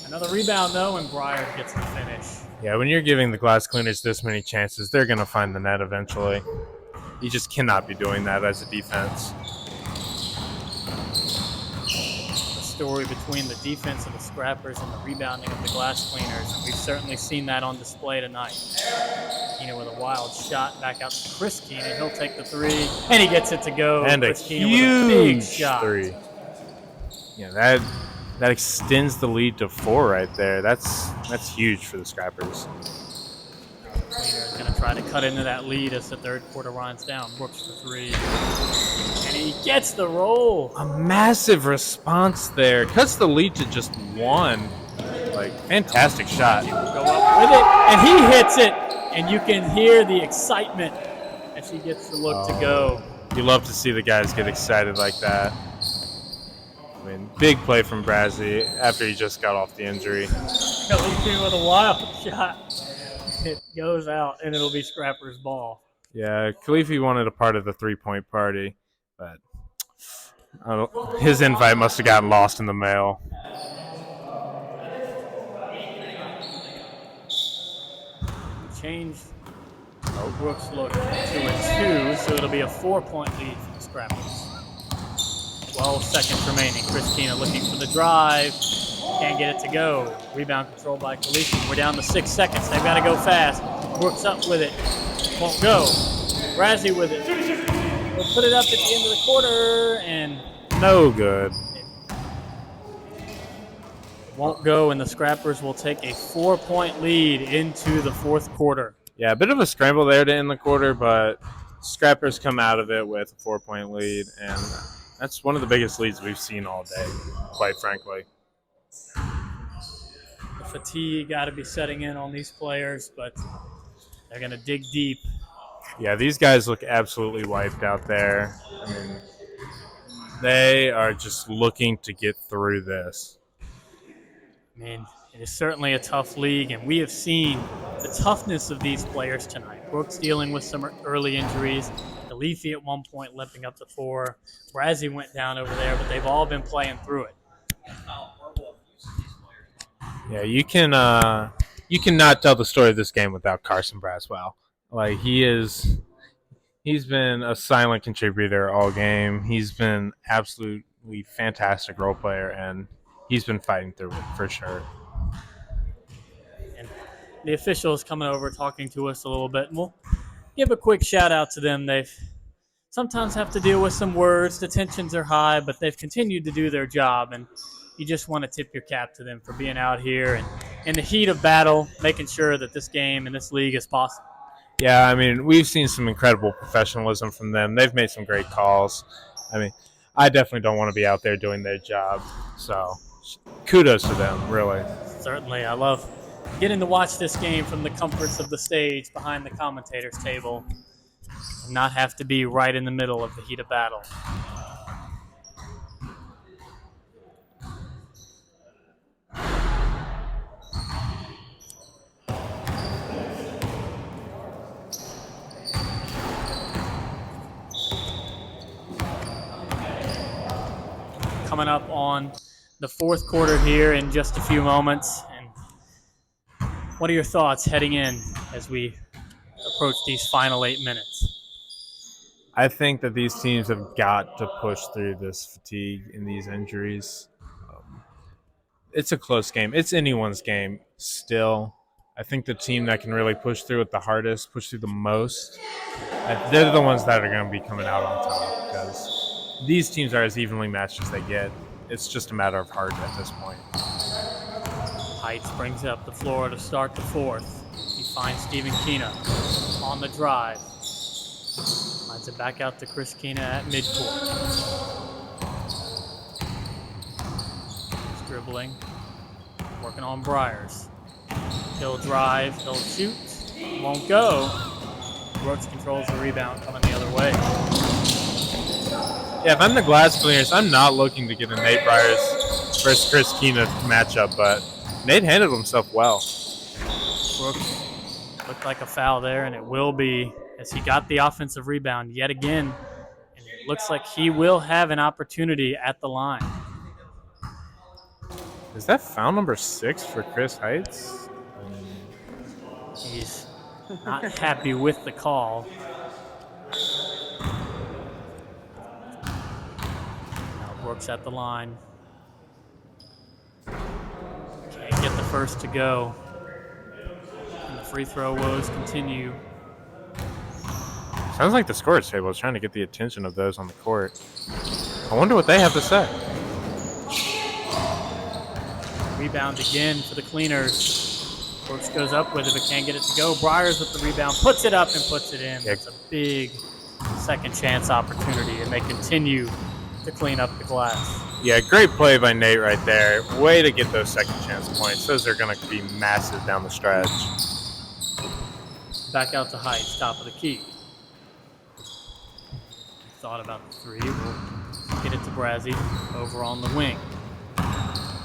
A: Another rebound, though, and Briar gets the finish.
B: Yeah, when you're giving the Glass Cleaners this many chances, they're going to find the net eventually. You just cannot be doing that as a defense.
A: The story between the defense of the Scrappers and the rebounding of the Glass Cleaners, and we've certainly seen that on display tonight. Quina with a wild shot back out to Chris Quina. He'll take the three, and he gets it to go.
B: And
A: Chris
B: a
A: Quina with a big
B: huge
A: shot.
B: three. Yeah, that extends the lead to 4 right there. That's huge for the Scrappers.
A: Cleaner is going to try to cut into that lead as the third quarter winds down. Brooks for three. And he gets the roll.
B: A massive response there. Cuts the lead to just 1. Like, fantastic shot.
A: He will go up with it, and he hits it. And you can hear the excitement as he gets the look to go.
B: You love to see the guys get excited like that. I mean, big play from Brazzi after he just got off the injury.
A: Khalifi with a wild shot. It goes out, and it'll be Scrapper's ball.
B: Yeah, Khalifi wanted a part of the three-point party, but his invite must have gotten lost in the mail.
A: change. Oh, Brooks look to a 2, so it'll be a 4-point lead for the Scrappers. 12 seconds remaining. Chris Quina looking for the drive. Can't get it to go. Rebound controlled by Khalifa. We're down to 6 seconds. They've got to go fast. Brooks up with it. Won't go. Razzie with it. We'll put it up at the end of the quarter, and
B: No good.
A: won't go, and the Scrappers will take a 4-point lead into the fourth quarter.
B: Yeah, a bit of a scramble there to end the quarter, but Scrappers come out of it with a 4-point lead, and that's one of the biggest leads we've seen all day, quite frankly.
A: The fatigue got to be setting in on these players, but they're going to dig deep.
B: Yeah, these guys look absolutely wiped out there. I mean, they are just looking to get through this.
A: I mean, it is certainly a tough league, and we have seen the toughness of these players tonight. Brooks dealing with some early injuries. Khalifi at one point limping up to 4. Razzie went down over there, but they've all been playing through it.
B: Yeah, you cannot tell the story of this game without Carson Braswell. Like he's been a silent contributor all game. He's been absolutely fantastic role player, and he's been fighting through it for sure.
A: And the officials coming over talking to us a little bit, and we'll give a quick shout out to them. They've sometimes have to deal with some words. The tensions are high, but they've continued to do their job, and you just want to tip your cap to them for being out here and in the heat of battle, making sure that this game and this league is possible.
B: Yeah, I mean, we've seen some incredible professionalism from them. They've made some great calls. I mean, I definitely don't want to be out there doing their job. So kudos to them, really.
A: Certainly. I love getting to watch this game from the comforts of the stage behind the commentator's table and not have to be right in the middle of the heat of battle. Coming up on the fourth quarter here in just a few moments. And what are your thoughts heading in as we approach these final 8 minutes?
B: I think that these teams have got to push through this fatigue and these injuries. It's a close game. It's anyone's game still. I think the team that can really push through it the hardest, push through the most, they're the ones that are going to be coming out on top because these teams are as evenly matched as they get. It's just a matter of heart at this point.
A: Heights brings up the floor to start the fourth. He finds Stephen Quina on the drive. Finds it back out to Chris Quina at midcourt. He's dribbling, working on Briars. He'll drive, he'll shoot, won't go. Brooks controls the rebound coming the other way.
B: Yeah, if I'm the Glass Cleaners, I'm not looking to get a Nate Briars versus Chris Quina matchup, but Nate handled himself well.
A: Brooks looked like a foul there, and it will be as he got the offensive rebound yet again. And it looks like he will have an opportunity at the line.
B: Is that foul number 6 for Chris Heights?
A: He's not happy with the call. Now Brooks at the line. Can't get the first to go. And the free throw woes continue.
B: Sounds like the scorer's table is trying to get the attention of those on the court. I wonder what they have to say.
A: Rebound again for the Cleaners. Brooks goes up with it but can't get it to go. Briars with the rebound, puts it up and puts it in. It's a big second chance opportunity, and they continue to clean up the glass.
B: Yeah, great play by Nate right there. Way to get those second chance points. Those are going to be massive down the stretch.
A: Back out to Heights, top of the key. Thought about the three. We'll get it to Brazzie over on the wing.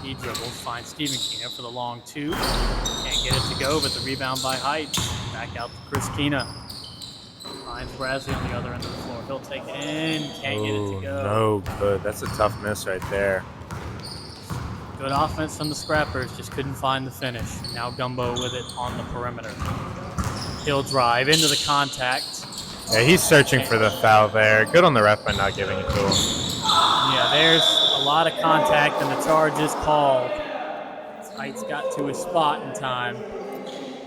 A: He dribbles, finds Stephen Quina for the long 2. Can't get it to go, but the rebound by Heights. Back out to Chris Quina. Finds Brazzie on the other end of the floor. He'll take it in, can't get it to go.
B: No good. That's a tough miss right there.
A: Good offense from the Scrappers, just couldn't find the finish. Now Gumbo with it on the perimeter. He'll drive into the contact.
B: Yeah, he's searching for the foul there. Good on the ref by not giving it to him.
A: Yeah, there's a lot of contact, and the charge is called. Heights got to his spot in time.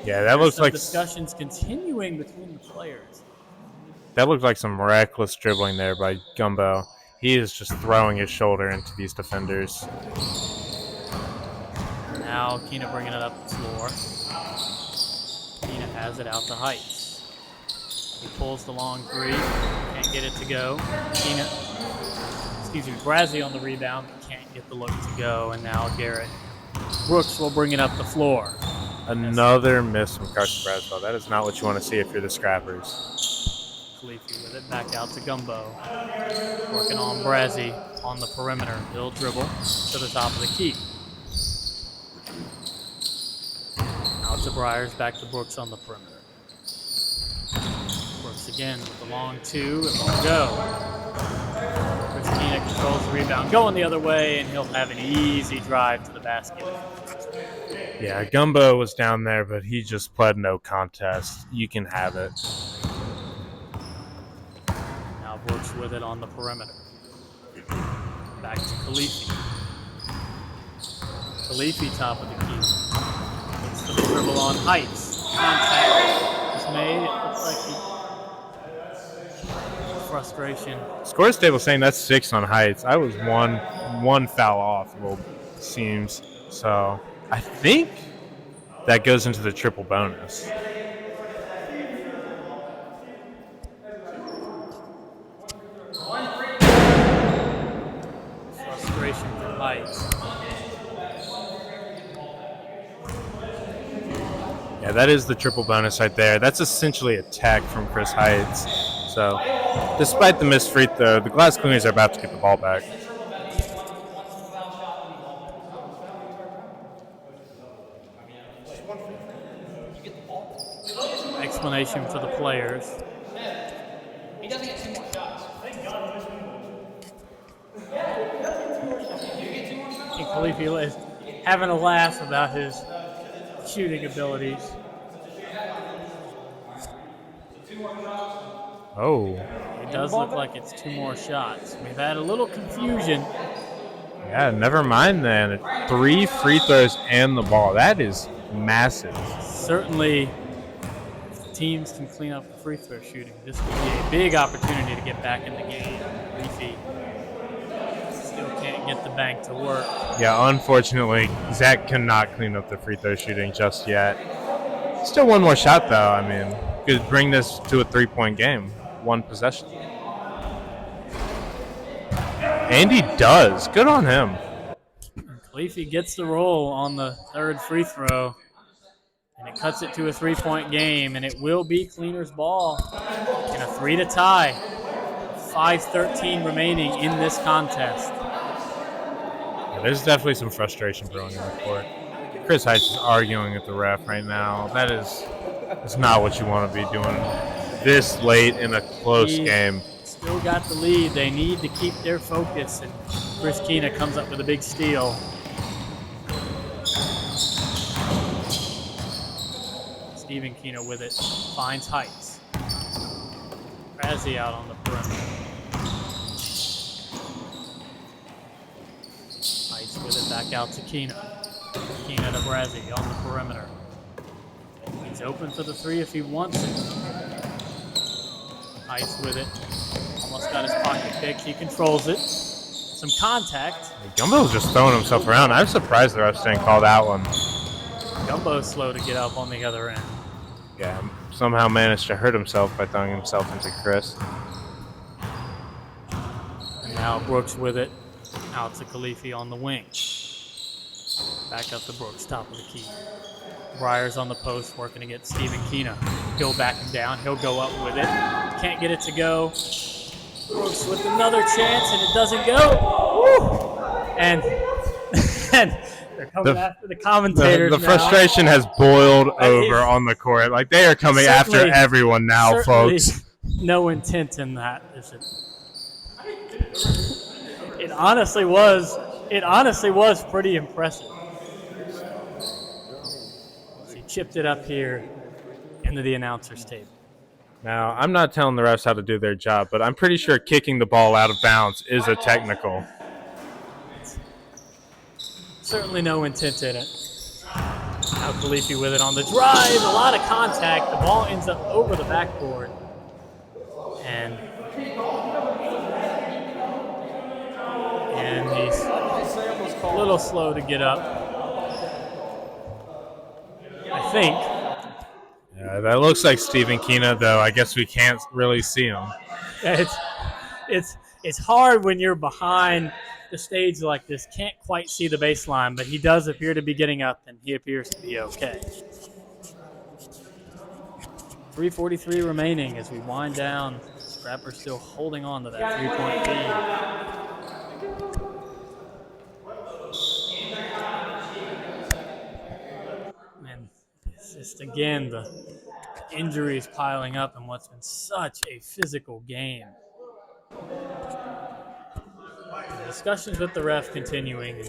B: Yeah, that
A: There's
B: looks
A: some
B: like
A: discussions continuing between the players.
B: some reckless dribbling there by Gumbo. He is just throwing his shoulder into these defenders.
A: Now Quina bringing it up the floor. Quina has it out to Heights. He pulls the long three. Can't get it to go. Brazzi on the rebound, but can't get the look to go. And now Garrett Brooks will bring it up the floor.
B: Another miss from Carson Braswell. That is not what you want to see if you're the Scrappers.
A: Khalifi with it back out to Gumbo. Working on Brazzi on the perimeter. He'll dribble to the top of the key. Out to Briars, back to Brooks on the perimeter. Brooks again with the long two. It won't go. Quina controls the rebound, going the other way, and he'll have an easy drive to the basket.
B: Yeah, Gumbo was down there, but he just pled no contest. You can have it.
A: Now Brooks with it on the perimeter. Back to Khalifi. Khalifi top of the key. Looks for the dribble on Heights. Contact is made. It looks like frustration.
B: Scores table saying that's 6 on Heights. I was one foul off, well, seems. So I think that goes into the triple bonus.
A: Frustration for Heights.
B: Yeah, that is the triple bonus right there. That's essentially a tech from Chris Heights. So, despite the missed free throw, the Glass Cleaners are about to get the ball back.
A: Explanation for the players.
C: He doesn't get 2 more shots.
A: And Khalifi is having a laugh about his shooting abilities.
B: Oh.
A: It does look like it's 2 more shots. We've had a little confusion.
B: Yeah, never mind then. 3 free throws and the ball. That is massive.
A: Certainly, if the teams can clean up the free throw shooting, this would be a big opportunity to get back in the game. Leafy still can't get the bank to work.
B: Yeah, unfortunately, Zach cannot clean up the free throw shooting just yet. Still one more shot, though. I mean, could bring this to a 3-point game. 1 possession. And he does. Good on him.
A: Khalifi gets the roll on the 3rd free throw, and it cuts it to a 3-point game, and it will be Cleaner's ball in a 3 to tie. 5:13 remaining in this contest.
B: Yeah, there's definitely some frustration brewing in the court. Chris Heights is arguing with the ref right now. That's not what you want to be doing this late in a close game.
A: Still got the lead. They need to keep their focus, and Chris Quina comes up with a big steal. Stephen Quina with it, finds Heights. Brazzi out on the perimeter. Heights with it back out to Quina. Quina to Brazzi on the perimeter. He's open for the 3 if he wants it. Heights with it. Almost got his pocket pick. He controls it. Some contact.
B: Gumbo's just throwing himself around. I'm surprised the refs didn't call that one.
A: Gumbo's slow to get up on the other end.
B: Yeah, somehow managed to hurt himself by throwing himself into Chris.
A: And now Brooks with it. Out to Khalifi on the wing. Back up to Brooks, top of the key. Briars on the post, working against Stephen Quina. He'll back him down. He'll go up with it. Can't get it to go. Brooks with another chance, and it doesn't go. Woo! And they're coming after the commentators
B: The
A: now.
B: frustration has boiled over on the court. Like, they are coming after everyone now, folks.
A: No intent in that, is it? It honestly was pretty impressive. He chipped it up here into the announcer's table.
B: Now, I'm not telling the refs how to do their job, but I'm pretty sure kicking the ball out of bounds is a technical.
A: Certainly no intent in it. Now Khalifi with it on the drive. A lot of contact. The ball ends up over the backboard. And he's a little slow to get up, I think.
B: Yeah, that looks like Stephen Quina, though. I guess we can't really see him.
A: It's hard when you're behind the stage like this. Can't quite see the baseline, but he does appear to be getting up, and he appears to be okay. 3:43 remaining as we wind down. Scrapper still holding on to that 3-point lead. And it's just, again, the injuries piling up in what's been such a physical game. The discussions with the ref continuing.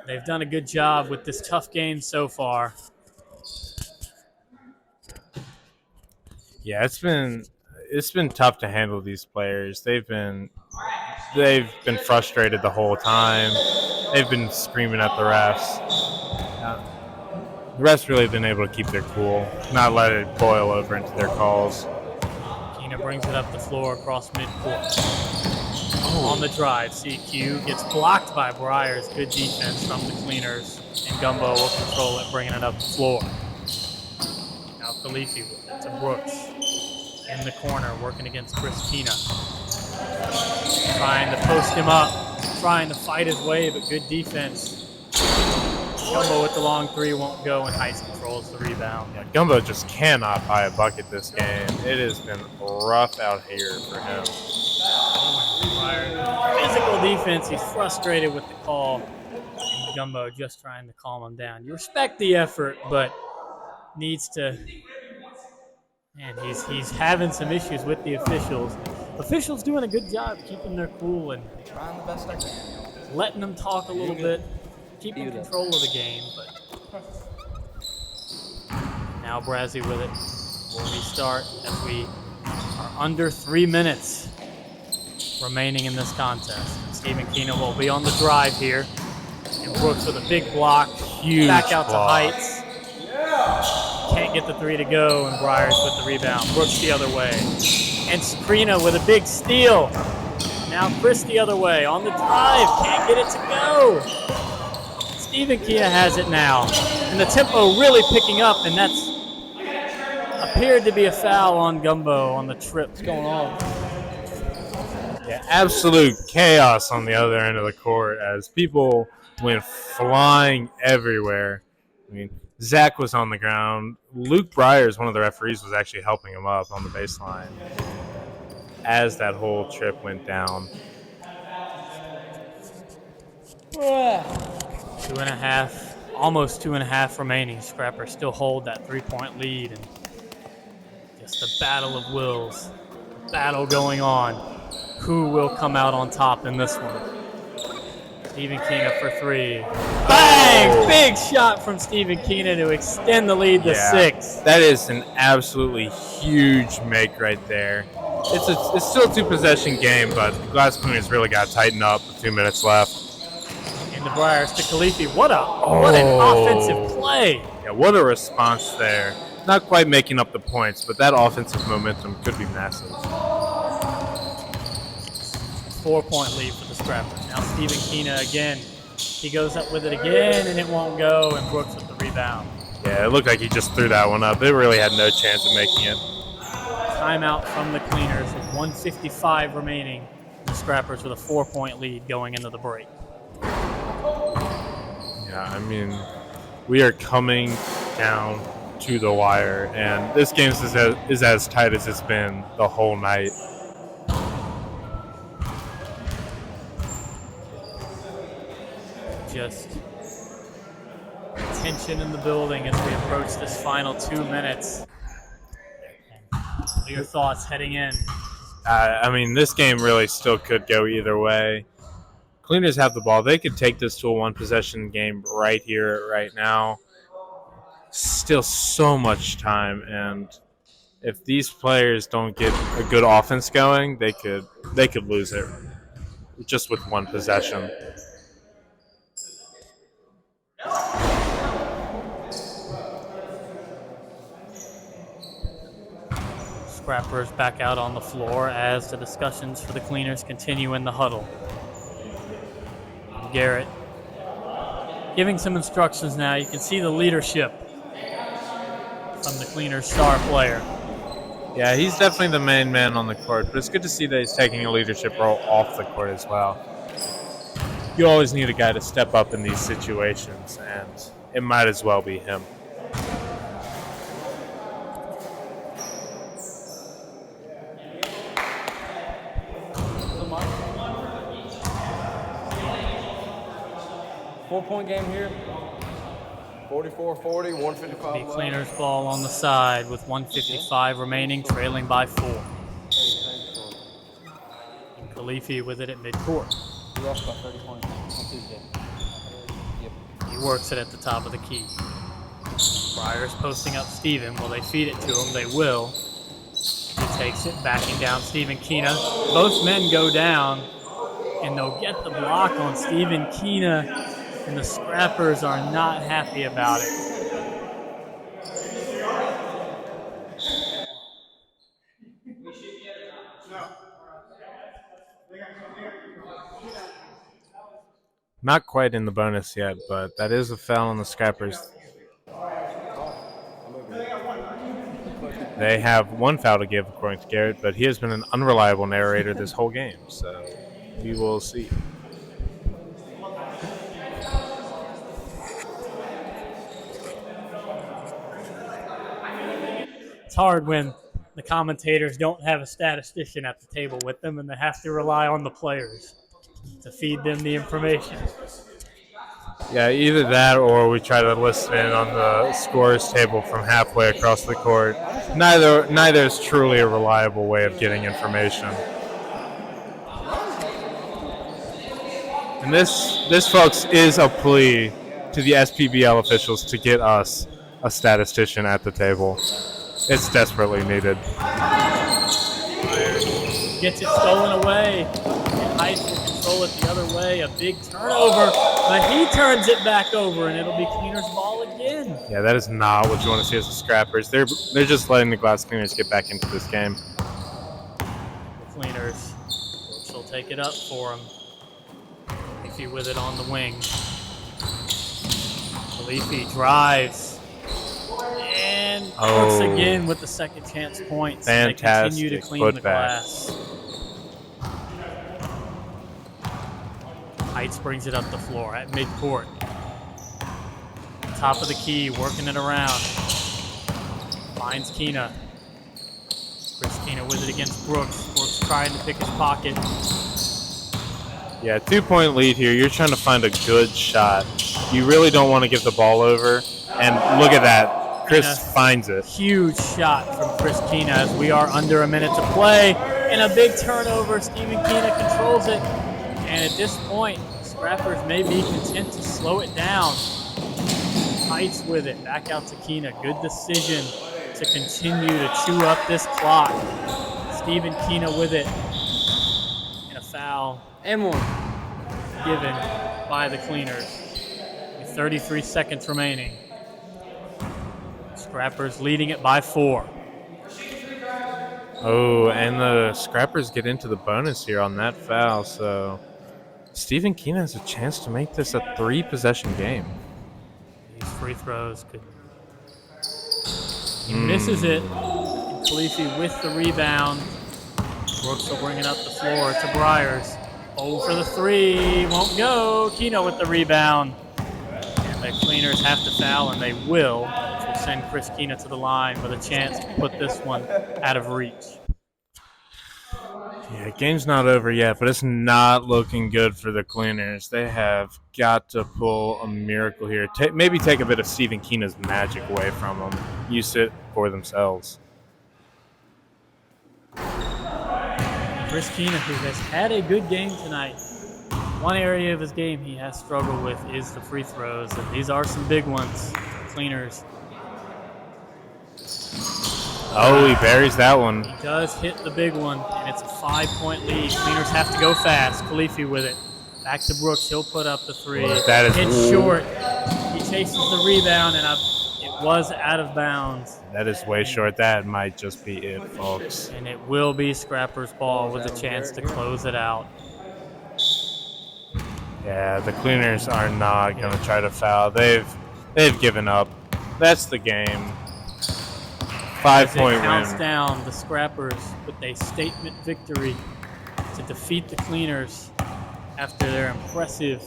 A: They've done a good job with this tough game so far.
B: Yeah, it's been tough to handle these players. They've been frustrated the whole time. They've been screaming at the refs. The refs really have been able to keep their cool, not let it boil over into their calls.
A: Quina brings it up the floor across midcourt. On the drive, CQ gets blocked by Briars. Good defense from the Cleaners, and Gumbo will control it, bringing it up the floor. Now Khalifi to Brooks in the corner, working against Chris Quina. Trying to post him up, trying to fight his way, but good defense. Gumbo with the long three won't go, and Heights controls the rebound.
B: Yeah, Gumbo just cannot buy a bucket this game. It has been rough out here for him.
A: Physical defense, he's frustrated with the call. And Gumbo just trying to calm him down. You respect the effort, but needs to. Man, he's having some issues with the officials. Officials doing a good job keeping their cool and
D: Trying the best I can.
A: letting them talk a little bit, keeping control of the game. But now Brazzi with it. We'll restart as we are under 3 minutes remaining in this contest. Stephen Quina will be on the drive here. And Brooks with a big block.
B: Huge
A: back out
B: block.
A: to Heights. Can't get the three to go, and Briars with the rebound. Brooks the other way. And Quina with a big steal. Now Chris the other way on the drive. Can't get it to go. Stephen Quina has it now. And the tempo really picking up, and that's appeared to be a foul on Gumbo on the trip. What's going on?
B: Yeah, absolute chaos on the other end of the court as people went flying everywhere. I mean, Zach was on the ground. Luke Briars, one of the referees, was actually helping him up on the baseline as that whole trip went down.
A: 2.5, almost 2.5 remaining. Scrapper still hold that 3-point lead, and just a battle of wills, battle going on. Who will come out on top in this one? Stephen Quina for three. Bang! Big shot from Stephen Quina to extend the lead to 6.
B: That is an absolutely huge make right there. It's still a 2-possession game, but the Glass Cleaners really got to tighten up with 2 minutes left.
A: Into Briars to Khalifi. What an offensive play.
B: Yeah, what a response there. Not quite making up the points, but that offensive momentum could be massive.
A: 4-point lead for the Scrappers. Now Stephen Quina again. He goes up with it again, and it won't go, and Brooks with the rebound.
B: Yeah, it looked like he just threw that one up. They really had no chance of making it.
A: Timeout from the Cleaners with 1:55 remaining. The Scrappers with a 4-point lead going into the break.
B: Yeah, I mean, we are coming down to the wire, and this game is as tight as it's been the whole night.
A: Just tension in the building as we approach this final 2 minutes. What are your thoughts heading in?
B: I mean, this game really still could go either way. Cleaners have the ball. They could take this to a 1-possession game right here, right now. still so much time, and if these players don't get a good offense going, they could lose it just with one possession.
A: Scrappers back out on the floor as the discussions for the Cleaners continue in the huddle. Garrett giving some instructions now. You can see the leadership from the Cleaners star player.
B: Yeah, he's definitely the main man on the court, but it's good to see that he's taking a leadership role off the court as well. You always need a guy to step up in these situations, and it might as well be him.
D: Four-point game here. 44-40, 155.
A: The Cleaners ball on the side with 1:55 remaining, trailing by 4. And Khalifi with it at midcourt.
D: We lost by 30 points on Tuesday. Yep.
A: He works it at the top of the key. Friars posting up Steven. Will they feed it to him? They will. He takes it, backing down Stephen Quina. Both men go down, and they'll get the block on Stephen Quina, and the Scrappers are not happy about it.
B: Not quite in the bonus yet, but that is a foul on the Scrappers. They have one foul to give, according to Garrett, but he has been an unreliable narrator this whole game, so we will see.
A: It's hard when the commentators don't have a statistician at the table with them, and they have to rely on the players to feed them the information.
B: Yeah, either that or we try to listen in on the scores table from halfway across the court. Neither is truly a reliable way of getting information. And this, folks, is a plea to the SPBL officials to get us a statistician at the table. It's desperately needed.
A: Gets it stolen away, and Heights will control it the other way. A big turnover, but he turns it back over, and it'll be Cleaners' ball again.
B: Yeah, that is not what you want to see as the Scrappers. They're just letting the Glass Cleaners get back into this game.
A: The Cleaners, Brooks will take it up for him. Khalifi with it on the wing. Khalifi drives. And Brooks again with the second chance points.
B: Fantastic.
A: They continue to clean the
B: Putback.
A: glass. Heights brings it up the floor at midcourt. Top of the key, working it around. Finds Quina. Chris Quina with it against Brooks. Brooks trying to pick his pocket.
B: Yeah, 2-point lead here. You're trying to find a good shot. You really don't want to give the ball over. And look at that. Chris finds it.
A: Huge shot from Chris Quina as we are under a minute to play. And a big turnover. Stephen Quina controls it. And at this point, Scrappers may be content to slow it down. Heights with it. Back out to Quina. Good decision to continue to chew up this clock. Stephen Quina with it. And a foul.
D: And one.
A: Given by the Cleaners. With 33 seconds remaining. Scrappers leading it by 4.
B: Oh, and the Scrappers get into the bonus here on that foul, so Stephen Quina has a chance to make this a 3-possession game.
A: These free throws could... He misses it. And Khalifi with the rebound. Brooks will bring it up the floor to Briars. Oh, for the 3. Won't go. Quina with the rebound. And the Cleaners have to foul, and they will. Which will send Chris Quina to the line with a chance to put this one out of reach.
B: Yeah, game's not over yet, but it's not looking good for the Cleaners. They have got to pull a miracle here. Maybe take a bit of Stephen Quina's magic away from them. Use it for themselves.
A: Chris Quina, who has had a good game tonight. One area of his game he has struggled with is the free throws, and these are some big ones. The Cleaners
B: Oh, he buries that one.
A: He does hit the big one, and it's a 5-point lead. Cleaners have to go fast. Khalifi with it. Back to Brooks. He'll put up the three.
B: That is
A: It's short. He chases the rebound, and it was out of bounds.
B: That is way short. That might just be it, folks.
A: And it will be Scrapper's ball with a chance to close it out.
B: Yeah, the Cleaners are not going to try to foul. They've given up. That's the game. 5-point
A: counts
B: win.
A: down the Scrappers with a statement victory to defeat the Cleaners after their impressive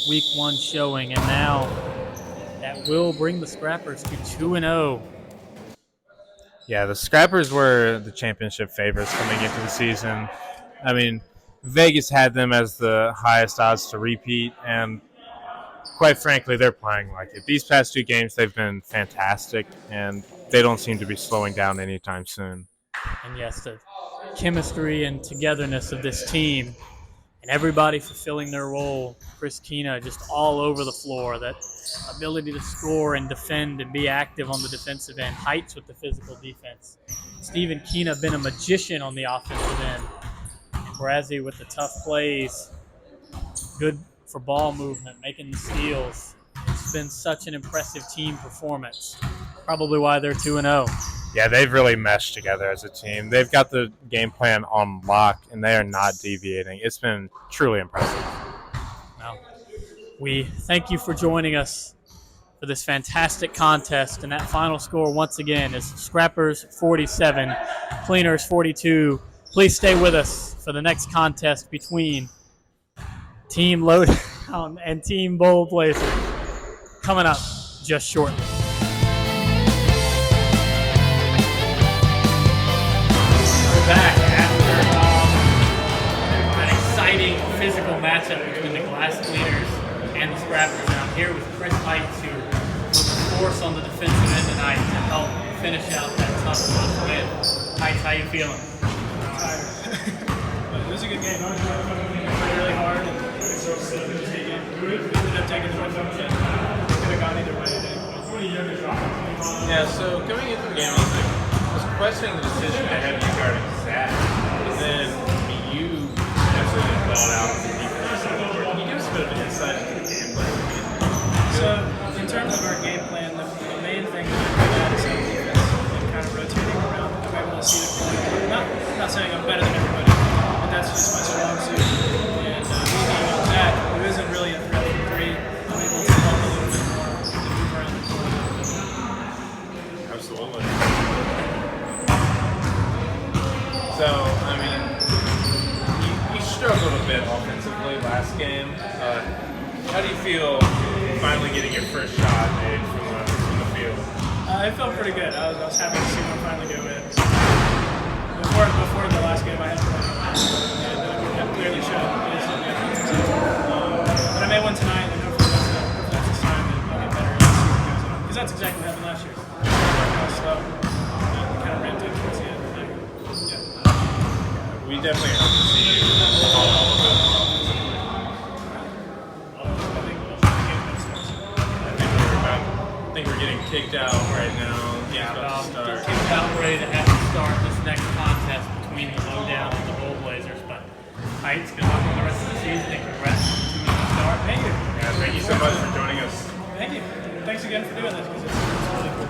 A: Week 1 showing. And now that will bring the Scrappers to 2-0.
B: Yeah, the Scrappers were the championship favorites coming into the season. I mean, Vegas had them as the highest odds to repeat, and quite frankly, they're playing like it. These past 2 games, they've been fantastic, and they don't seem to be slowing down anytime soon.
A: And yes, the chemistry and togetherness of this team and everybody fulfilling their role. Chris Quina just all over the floor. That ability to score and defend and be active on the defensive end. Heights with the physical defense. Stephen Quina been a magician on the offensive end. Brazzi with the tough plays. Good for ball movement, making the steals. It's been such an impressive team performance. Probably why they're 2-0.
B: Yeah, they've really meshed together as a team. They've got the game plan on lock, and they are not deviating. It's been truly impressive.
A: Well, we thank you for joining us for this fantastic contest. And that final score, once again, is Scrappers 47, Cleaners 42. Please stay with us for the next contest between Team Lowdown and Team Bowl Blazer coming up just shortly. Back after an exciting physical matchup between the Glass Cleaners and the Scrappers. And I'm here with Chris Heights, who was a force on the defensive end tonight to help finish out that tough win. Heights, how you feeling?
E: Tired. But it was a good game. We played really hard. And it was a good game. We ended up taking the win from it. Could have gone either way today.
B: Yeah, so coming into the game, I was questioning the decision to have you guarding Zach. And then you absolutely balled out the defense side of the court. Can you give us a bit of an insight into the game plan?
E: So, in terms of our game plan, the main thing that we're good at is our defense and kind of rotating around. I'm able to see the floor. I'm not saying I'm better than everybody, but that's just my strong suit. And being on Zach, who isn't really a threat from 3, I'm able to help a little bit more to move around the court.
B: Absolutely. So, I mean, you struggled a bit offensively last game. How do you feel finally getting your first shot made from the field?
E: It felt pretty good. I was happy to see one finally go in. Before the last game, I had one, and I clearly showed it is on the offensive side. But I made one tonight, and hopefully that's a sign that I'll get better as the season goes on. Because that's exactly what happened last year. Kind of slow. We kind of ramped up towards the end.
B: We definitely hope to see you all of it offensively. I think we're getting kicked out right now.
A: Yeah, kicked out, ready to have to start this next contest between the Lowdown and the Bowl Blazers. But Heights, good luck on the rest of the season and congrats to the start. Thank you.
B: Yeah, thank you so much for joining us.
E: Thank you. Thanks again for doing this because it's really cool.